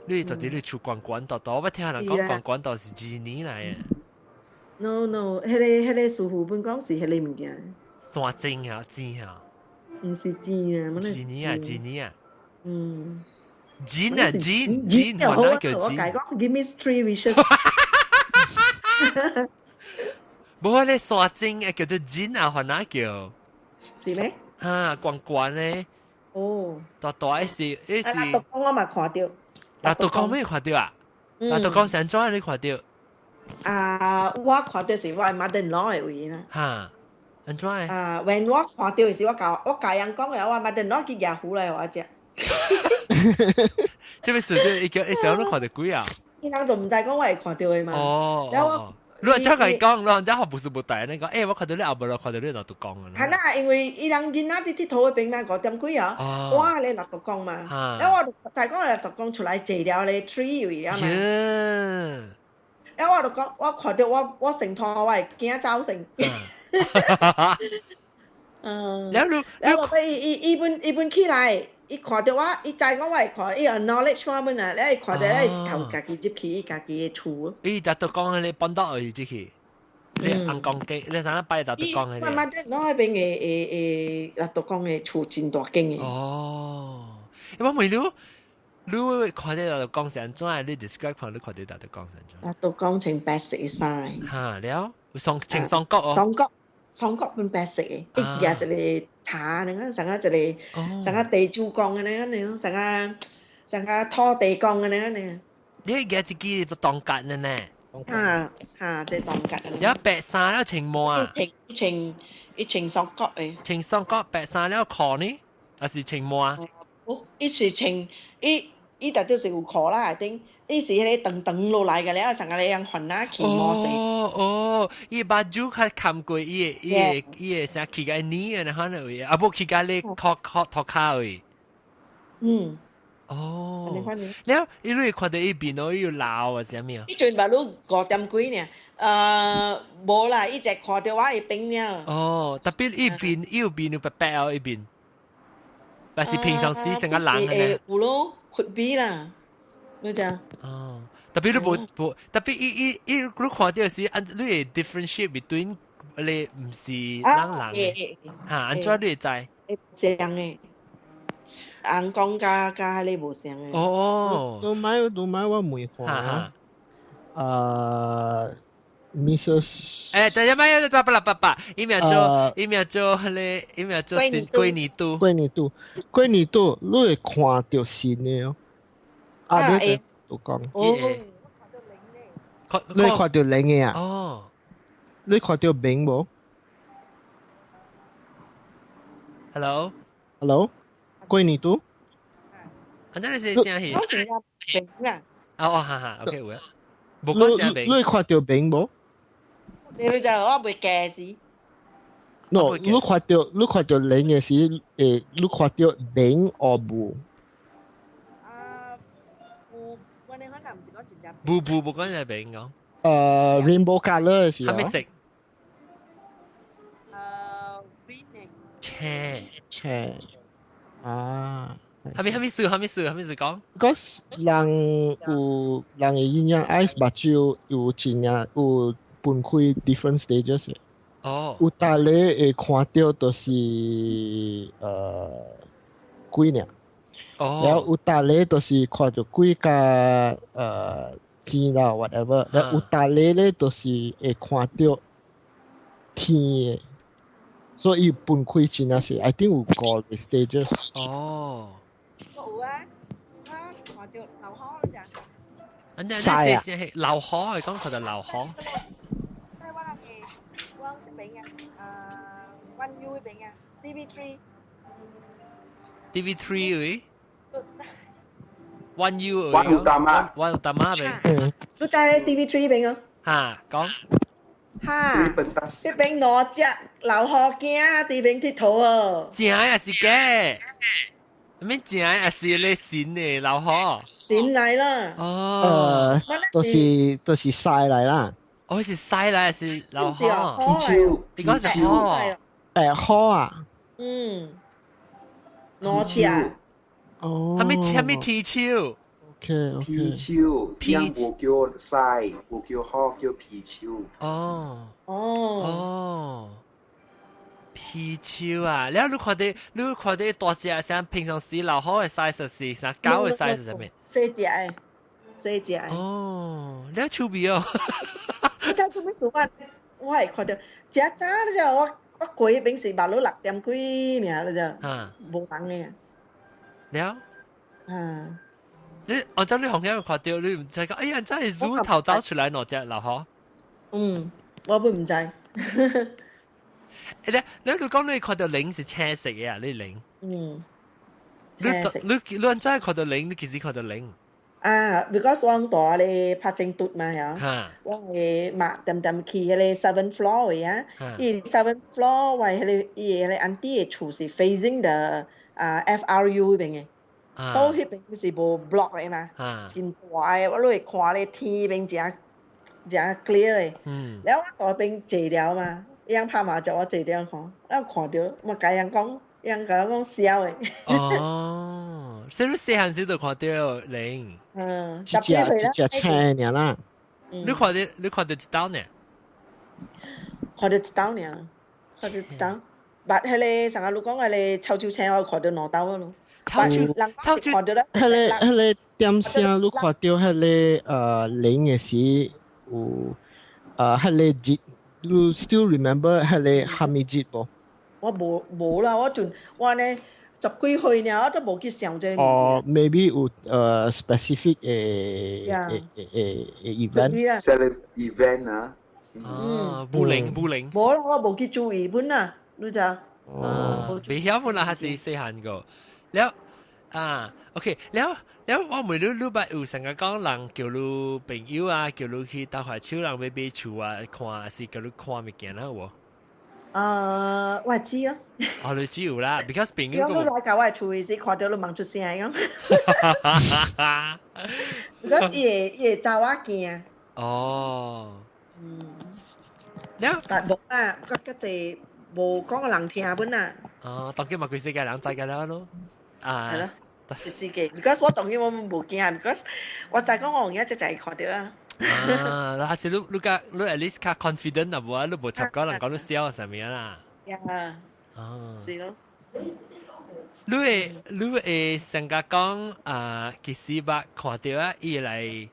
你到底你厝關多，我聽人講關多是幾年嚟嘅。No，迄個師傅本講是迄個物件。山精啊，錢啊。唔是錢啊，幾年啊？錢啊，好啊！我解講 ，give me 3 wishes。冇咧山精誒叫做錢啊，還哪叫？是咩？嚇，關咧。哦。大是。獨講我嘛看到。獨講咩看到啊？獨講成裝你看到？我看到是我係 mother-in-law 嘅位啦。嚇。安怎誒？when 我看到嘅時，我教人講嘅，我咪等攞去野虎嚟我只。即係事即係想都看到鬼啊！啲人就唔知講我係看到嘅嘛。哦。你話真係講，人家學不是冇大你講，我看到你後邊，看到你落度講嘅。係啦，因為啲人見那啲鐵土嘅邊嘛，5點幾啊，哇！你落度講嘛，然後我就講你落度講出來借了你 tree 位啊嘛。然後我就講，我看到我成趟我係驚走成。แล้วเราไปอีบุญขี้ไรอีขอแต่ว่าอีใจก็ไหวขออีknowledge ว่ามันน่ะแล้วอีขอแต่ได้ทำกากีจิบขี้กากีชูอีดัตตะกองเลยปอนดออีจิขี้你硬講機，你睇下擺大獨講嘅。慢慢啲攞去俾大獨講嘅儲錢大經嘅。哦，我問你看啲大獨講成怎樣？你 describe 看你看啲大獨講成怎樣？大獨講呈白色嘅衫。嚇，了，呈雙角哦。雙角เป็น白色嘅，一日就嚟茶，你看成日就嚟成日地主講嘅你咯，成日拖地講嘅你。你而家自己都當格嘅呢？即係當格。有白衫了情毛啊？情雙角嘅。情雙角白衫了褲呢？還是情毛啊？一是情一特都是有褲啦，I think。呢時你等落嚟嘅咧，成日你用雲啦騎摩死。伊把豬佢冚過伊成騎個泥嘅，可能會啊，不騎個你托卡位。แล้วอีลูกคนเดียวอีบินโอ้ยลาวอ่ะใช่ไหมอ่ะอีจนบาลู5點幾เนี่ย冇啦อี隻看到話อี冰เนี่ยแต่เป็นอีบินอยู่แปะๆอีบิน但是平常時成個冷嘅咧有咯could be 啦你就特別你冇，特別你看到是，你會 differentiate between 你唔是人嘅，嚇，安怎你會知？像嘅，人講加你無像嘅。哦，都買我問看Mrs. 等一買爸，一秒做，一秒做桂尼度，你會看到新嘅哦。你都講，你看到零嘅啊？哦，你看到餅冇 ？Hello，桂尼度？安怎你是聲氣？我真係餅啊！哈 ，OK 有啊。冇講正餅。你看到餅冇？你就我袂驚死。No，你看到零嘅時，你看到餅or 冇？我哋可能唔是講真正。冇講正餅講。rainbow color 嘅時候。係咪食？green 青啊。係咪試講 ？Because 人嘅營養 ice 目睭有真正有分開 different stages 嘅。哦。有大你會看到就是鬼呢。哦。然後有大你就是看到鬼加錢啦 whatever。然後有大你咧就是會看到天嘅。所以分開真正是 I think 有5個 stages。哦。有啊，我看到流河嗰隻。人哋係流河係講佢就流河。我即邊啊，One U 嗰邊啊 ，TV3 喂，One U One Utama 邊。都知咧 TV3 邊啊。嚇，講。嚇，啲邊攞隻流河驚，啲邊鐵土啊。正也是嘅。咩正也是你線嘅流河。線嚟啦。哦。都是曬嚟啦。我是曬嚟還是流河？皮丘，你講是河。河啊。攞隻。哦。係咪鐵鍬？皮丘，樣有叫曬，有叫河，叫皮丘。哦。皮丘啊！然後你看到大隻，像平常時流河嘅 size 是啥？狗嘅 size 係咩？細隻。哦，你好趣味哦！我真做咩事我係看到只渣咧就我過平時馬路6點幾爾咧就冇人嘅。了。你按照你紅眼看到，你唔知講，哎呀，真係乳頭走出來攞隻流河。我會唔知。你講你看到零是青色嘅啊？你零。你按照看到零，你幾時看到零？because 我大咧拍正嘟嘛呀，我係抹點去嗰個 7th floor 嘅啊，依 7th floor 為嗰個 auntie 嘅厝是 facing the FRU 嗰邊嘅，所以嗰邊是無 block 嘅嘛，真大嘅，我都會看咧天邊正 clear 嘅，然後我大邊坐了嘛，樣拍麻雀我坐了看，然後看到我甲人講笑嘅。哦，所以你細漢時就看到零。一隻青嘅啦。你看到一刀呢？看到一刀呢，但係你成日你講你臭青我看到兩刀咯。臭看到啦。嗰個點聲你看到嗰個零嘅時有嗰個節，你 still remember 嗰個哈密節冇？我冇啦，我呢10幾歲呢，我都冇去想這個。哦 ，maybe 有specific event 啊。冇零。冇啦，我冇去注意本啊，你就。未曉本啦，還是細漢個。แล้วOK，แล้ว我每日擼有成日講人叫你朋友啊，叫你去搭塊手人買厝啊，看是叫你看物件啦喎。我知咯。你知有啦 ，because 朋友個。我來搞我厝時看到你望出聲咁。嗰嘢走我驚。哦。แล้ว但冇啊，嗰隻冇講個人聽本啊。當今嘛佢世界人知㗎啦咯。係咯。就是嘅 ，because 我當然我冇驚 ，because 我就講我而家就係看到啦。還是你 at least 較 confident 啦，冇啊，你冇插講人講到笑係咪啦？呀，是咯。你會成日講其實捌看到啊，伊來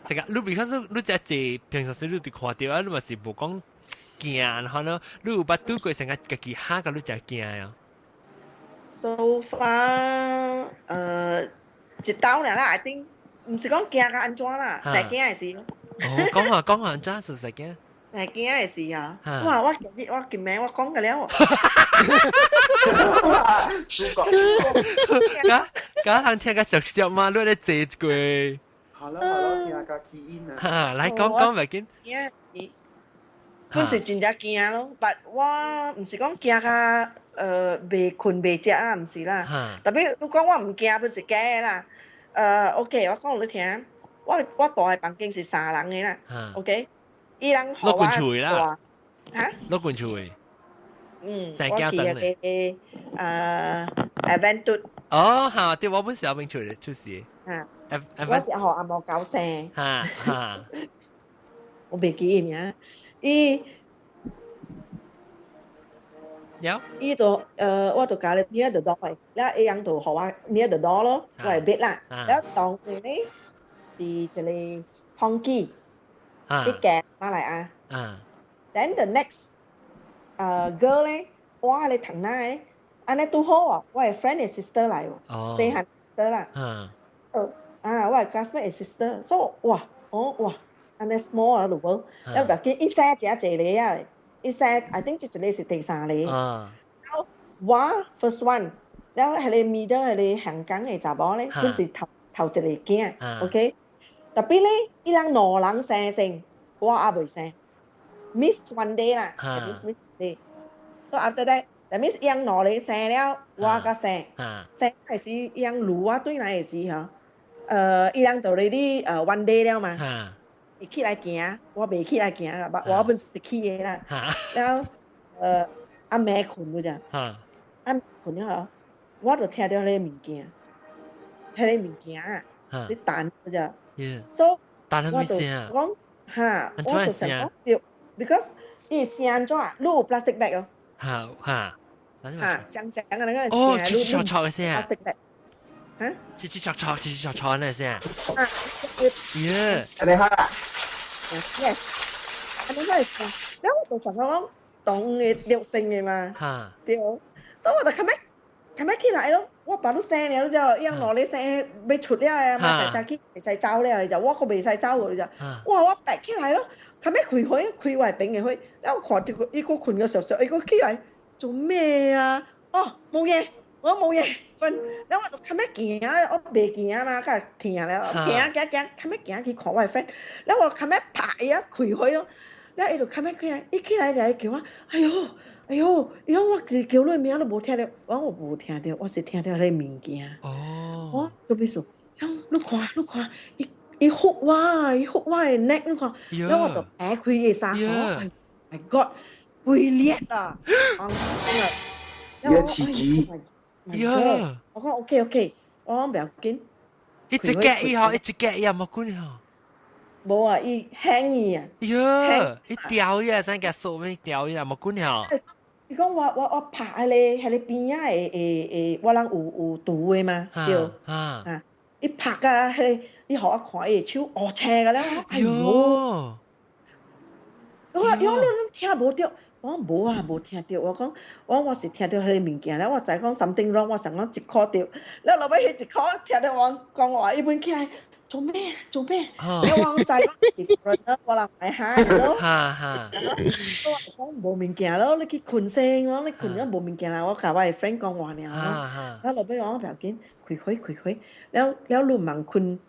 成日你 because 你只係平常時你對看到啊，你咪是冇講驚，可能你有捌對過成日自己嚇個你就驚啊。So far，一刀啦，I think 唔是講驚個安怎啦，成驚嘅事。哦，講下安怎是成驚？成驚嘅事啊！哇，我見名我講嘅了。假人聽個熟悉嘛，你咧坐一句。好，聽個起因啊。哈，來講咪緊。嗰時真係驚咯，但我唔是講驚個未困未食啦，唔是啦。特別你講我唔驚，本是假啦。OK， 我講你聽，我住嘅房間是3人嘅啦。OK， 伊人好啊。嚇？攞罐廚。我住嘅Adventure。哦，嚇！對，我本時有興趣出事。我是學阿毛搞聲。嚇！我未記名。伊度我度教你 near the door 嘅，แล้ว伊樣度學我 near the door 咯，我係 bed 啦。แล้ว當佢咧是一個 Ponky， 啲嘅馬來亞。Then the next girl 咧，我係你藤奶咧，安尼都好啊，我係 friend 嘅 sister 嚟喎，四行 sister 啦。我係 classmate 嘅 sister， so 哇。安尼 small 啊，如果แล้วแบบที่อีแซ่จะเจเลยอ่ะอีแซ่ I think จะเลยสิตี3เลยแล้วว่า first one แล้ว係你 middle 係你香港嘅查某咧本是頭一個驚 OK 特別咧伊人兩人生性我也未生 miss one day 啦 miss day so after that means 伊人兩個生了我個生係時伊人如我對來嘅時嗬伊人就嚟啲one day 了嘛起來行，我未起來行啊！我本是起嘅啦。แล้ว阿妹困嗰陣，阿妹困咗嗬，我就聽到你物件，係你物件啊！你彈嗰陣，所以我就講嚇，我就成講要 ，because 呢聲咗啊，攞 plastic bag 哦。嚇，聲嘅那個哦，吱吱嘈嘅聲。 吱吱喳喳那聲。耶！你好啦。Yes， อันนี้ก็係แล้วตัวสองเขา當嘅六成嘅嘛。對，所以我就琴日起來咯，我把都聲了之後，一樣攞你聲未出了啊嘛，就起未使走了就，我個未使走嘅就，哇我白起來咯，琴日開外邊嘅開，แล้ว我看到一個困嘅時候，一個起來做咩啊？哦冇嘢，我冇嘢。แล้ว我琴日行啊，我未行啊嘛，ก็停แล้ว行琴日行去看我 friend， แล้ว我琴日拍啊開開咯，แล้วไอ้度琴日佢一起來就係叫我，哎呦，我叫你名都冇聽到，我冇聽到，我是聽到你物件。我做咩事？你看，伊哭我嘅 neck， 你看，แล้ว我就拍開嘅衫，哦 ，my god， 會裂啊！一刺激。我講 OK， 我講唔要緊。一直夾伊嗬，一直夾伊冇管嗬。冇啊，伊輕伊啊。伊掉伊啊，真夾數咩掉伊啊，冇管嗬。你講我拍喺你邊啊，我人有圖嘅嘛，對。伊拍㗎，你學我看伊手惡斜㗎啦。哎呦！我聽冇到。我冇啊，冇聽到。我是聽到佢哋物件咧，我就係講 something wrong， 我成講一 call 掉，แล้วเราไม่เห็น一 call 聽到我講話一般起來做咩？แล้ว我就係講一個人咯，我人咪嚇咯。我冇物件咯，你去困聲咯，你困咗冇物件啦，我同我嘅 friend 講話呢。แล้วเราไป講แบบกินคุยแล้วลุงมังคุณ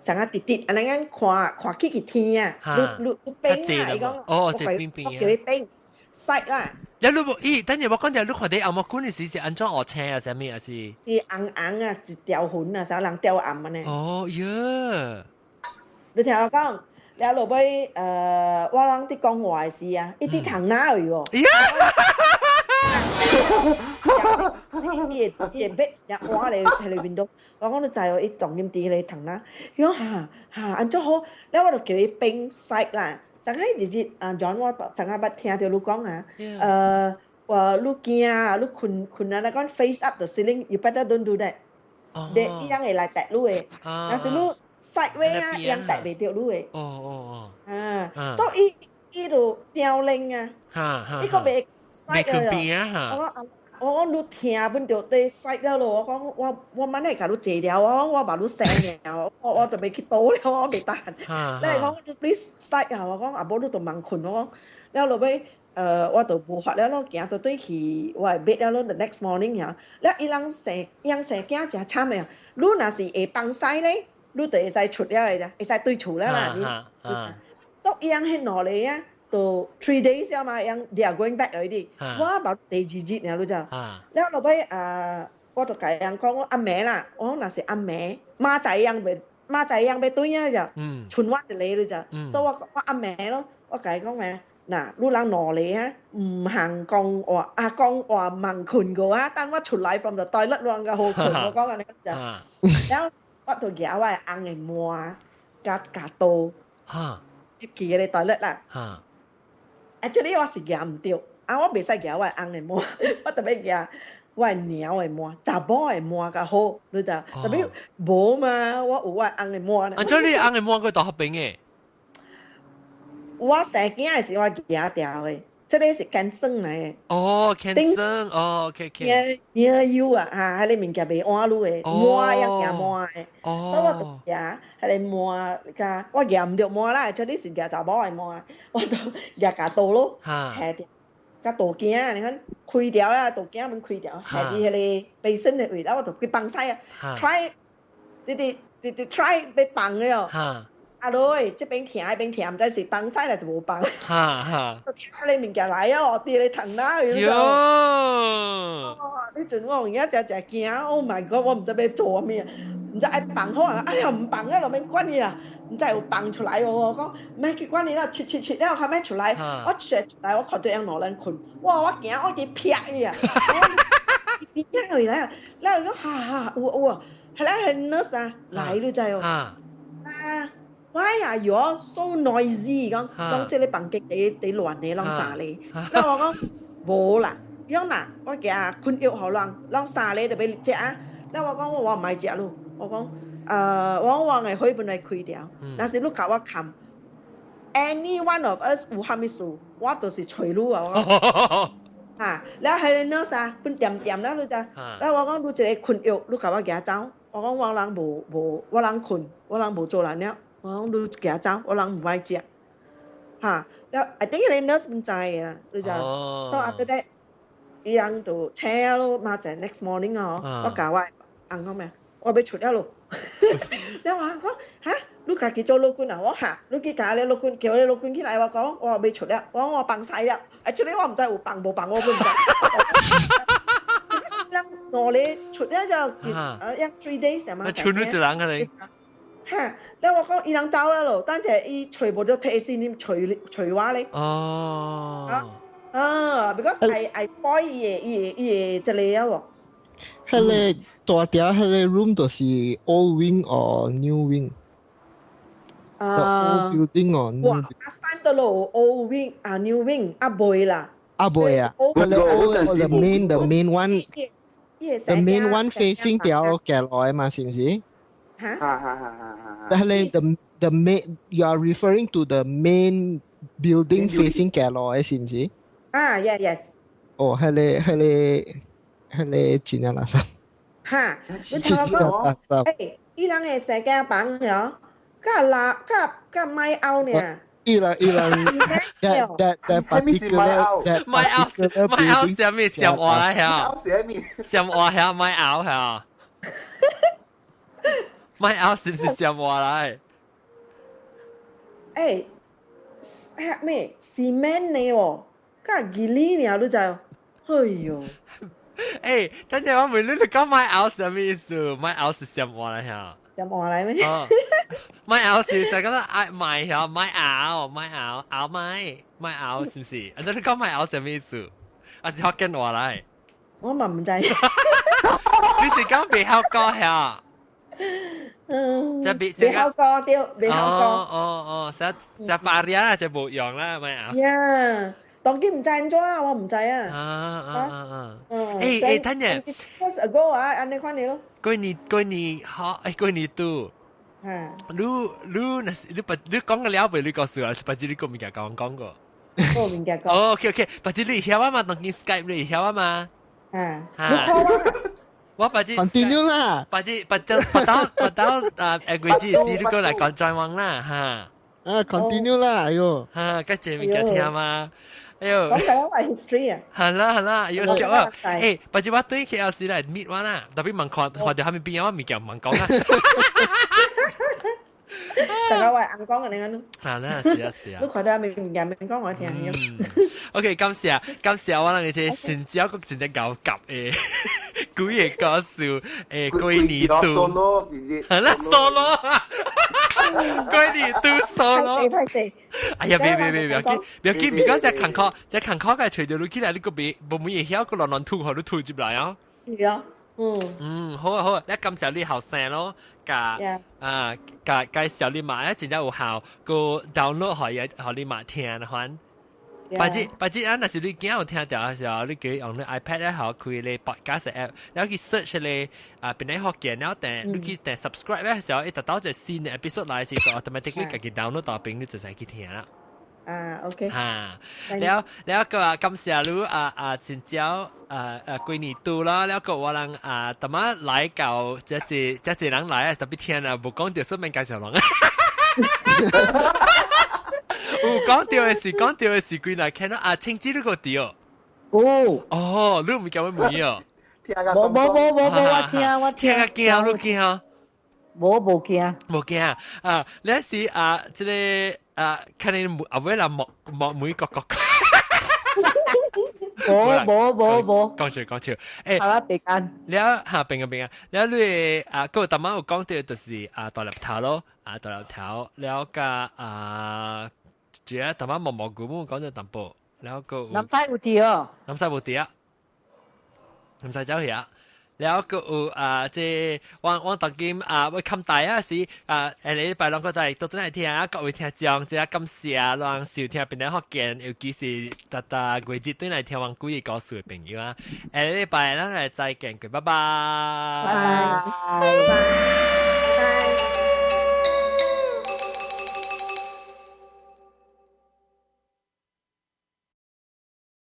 成日跌，อันนั้น看起佢天啊，路冰啊，你講哦，即係冰叫你冰。細啦，你冇等陣我講就你看啲阿冇管嘅事是安裝學車啊，係咩啊？是硬啊，一條痕啊，成人掉暗啊呢。哦呀！你聽我講，แล้ว落尾我人啲講話事啊，一啲藤奶嚟喎。伊逼日換嚟喺裏邊度，我講到就係伊重點啲你騰啦，佢講安怎好，แล้ว我就叫伊冰曬啦，上海日日John 我上海捌聽到你講話你驚你困啊，講 face up the ceiling you better don't do that，伊樣會來跌你嘅，但是你sideways啊，伊樣跌袂到你嘅，所以伊就凋零啊，伊個袂曬啊，我講你聽本條地曬了咯，我講我晚嚟甲你坐了，我話你醒了，我就未去倒了，我未得閒。你講你曬啊，我講阿寶你就盲困，我講了落尾我就無法了咯，行到對去我係別了咯 ，the next morning 呀，了伊人生囝真慘嘅，你若是會幫曬咧，你就會使出了嘅啫，會使對厝了啦，所以伊人喺哪裡啊？to 3 days 呀嘛，樣 they are going back already。我把第二日呢，你就，แล้ว落尾我就同人講阿妹啦，我講那是阿妹，媽仔樣被對呀就，傳我一個你就，所以我阿妹咯，我同佢講咩？嗱，你人攞嚟啊，唔行講話盲困個啊，但我出來 from the toilet 亂個好困，我講緊你就，แล้ว我就叫我硬嘅摸夾到，接住嘅你 toilet 啦。actually 我是夾唔到，我未使夾我係硬嘅摸，我特別夾我係鳥嘅摸，查某嘅摸較好，你就特別冇嘛，我有我係硬嘅摸。即你硬嘅摸佢當合併嘅。我成日嘅時我夾掉嘅，即係是乾生嚟嘅。哦，乾生，哦 ，OK，OK。near you 啊，喺你面夾被按路嘅，摸一夾摸嘅，所以我就夾喺你摸㗎，我夾唔到摸啦，即係是夾查某嘅摸，我都夾夾到咯，係啲夾倒鏡，你看開掉啦，倒鏡มัน開掉，係啲係背身嘅位，然後我就佢綁曬啊 ，try 你 try 被綁嘅哦。阿女，即邊甜，唔知是綁曬還是冇綁。我聽到你面夾來啊，我啲你疼啦，你陣我而家隻驚 ，Oh my God， 我唔知要做咩，唔知愛綁好啊，哎呀唔綁啊，落面關你啦，唔知有綁出來喎，我講唔係佢關你啦，切了後尾出來，我切出來，我看到人攞人困，哇我驚我幾劈佢啊，邊樣嚟啊？然後講有，係啦係 nurse 啊，嚟都真哦，Why are you all so noisy？ 講即係你房間幾亂嘅，啷啥咧？然後我講冇啦，樣嗱，我叫困擾好啷啥咧就俾食啊。然後我講我唔係食咯，我講我係開本嚟開掉，但是你教我冚 ，any one of us 有蝦米事，我都是隨你啊。แล้ว係你 nurse 啊，เป็น點แล้ว你就，แล้ว我講你即係困擾，你教我幾走？我講我人冇，我人困，我人冇做人了。我講你夾走，我人唔愛食，แล้วI think 你 nurse 唔知啦，你就 so after that 伊人就車咯，嘛就 next morning 我教我硬講咩，我俾出咗咯，แล้ว我講嚇，你家己做老官啊？我嚇，你幾家你老官叫你老官起來，我講我俾出咗，我講我綁曬啦，actually 我唔知有綁冇綁，我都唔知。我你出咗就3 days 係嘛？出咗一人嘅你。แล้ว我講伊人走啦咯，但係伊全部都睇先，你隨話咧。because I boy 伊即係喎。係咧，大條係咧 room 就是 old wing or new wing。old building or new building。last time 到咯 old wing new wing 阿妹啦。阿妹啊，係咧 the main one。The main one facing 條嘅來嘛，是唔是？但係the main you are referring to the main building facing 嘅來，是唔是？yes。哦，係咧前日垃圾。你聽我講，伊人係世界榜嘅，加買out呢。伊人 that particular買 out 係咩？上話啦係，上話係買 out 係。買 out 是不是上話來？咩 cement 呢？喎，加吉利呢？你就，哎喲！等陣我問你講買 out 係咩意思？買 out 是上話來係？上話來咩？買 out 是成個愛買係買 out 買 out 是不是？你講買 out 係咩意思？還是福建話來？我嘛唔知。你是講未曉講呀？未曉講對，未曉講。哦，實巴黎啦就冇用啦，係咪啊？呀，當佢唔知咗啦，我唔知啊。誒，等陣 ，years ago 啊，安尼款嚟咯。過年好，過年都。你講個了未？你告訴我，不知你個物件講過。個物件講。OK，不知你曉啊嘛？當佢 Skype 你曉啊嘛？你好啊。我不知 continue 啦，不到貴子你過來講轉彎啦嚇。continue 啦，哎呦，跟住物件聽嘛。哎呦，講緊話 history 啊。係啦，要笑啊！誒，不知我對 KLC 嚟 meet 我啦，特別問看到下面邊有物件問講啦。大家話硬講嘅你講咯。係啦，是啊。你看到面人面講我聽。OK，今時我諗你隻新椒個真係搞夾誒，古嘢搞笑誒，歸年度。係啦，solo。歸年度 solo。哎呀，別記，唔該，只坎坷嘅，除咗你起來，你個別冇乜嘢曉個亂吐，學都吐入來啊。係啊。好啊，你今時你後生咯。介紹你買，真係有效，個 download 可以買聽翻。不知那時你驚有聽到嘅時候，你叫用你 iPad 咧，好開你 podcast app，然後去 search 你邊啲學嘅，然後你去訂 subscribe 咧時候，一達到隻新嘅 episode 來時，就 automatically 自己 download 到邊，你就使去聽啦。OK。แล้วก็คำเสียรู้สินเจ้ากุยนี่ตูแล้วแล้วก็ว่าลังแต่มาไลฟ์เก่าจะหลังไลฟ์แต่พี่เทียนบุก講掉說明介紹หลัง講掉嘅事กุยน่ะแค่นั้น清知呢個掉哦你唔叫我唔要冇我聽個驚你驚冇驚你係即係看你為了莫每個冇講笑誒係啦別間แล้วเป็นแล้ว你ก็ตามมา講到就是大粒頭咯大粒頭แล้วก็主要ตามมา毛古冇講到淡薄แล้วก็น้ำใส่อุดีอ่ะน้ำใส่บุตรน้ำใส่เจ้าเหี้ยแล้วก็即我當今會冚大時你拜兩個仔都真係聽各位聽眾即係感謝讓收聽邊啲學見尤其是大季節對嚟聽完古語故事嘅朋友啊你拜兩個再見拜拜拜拜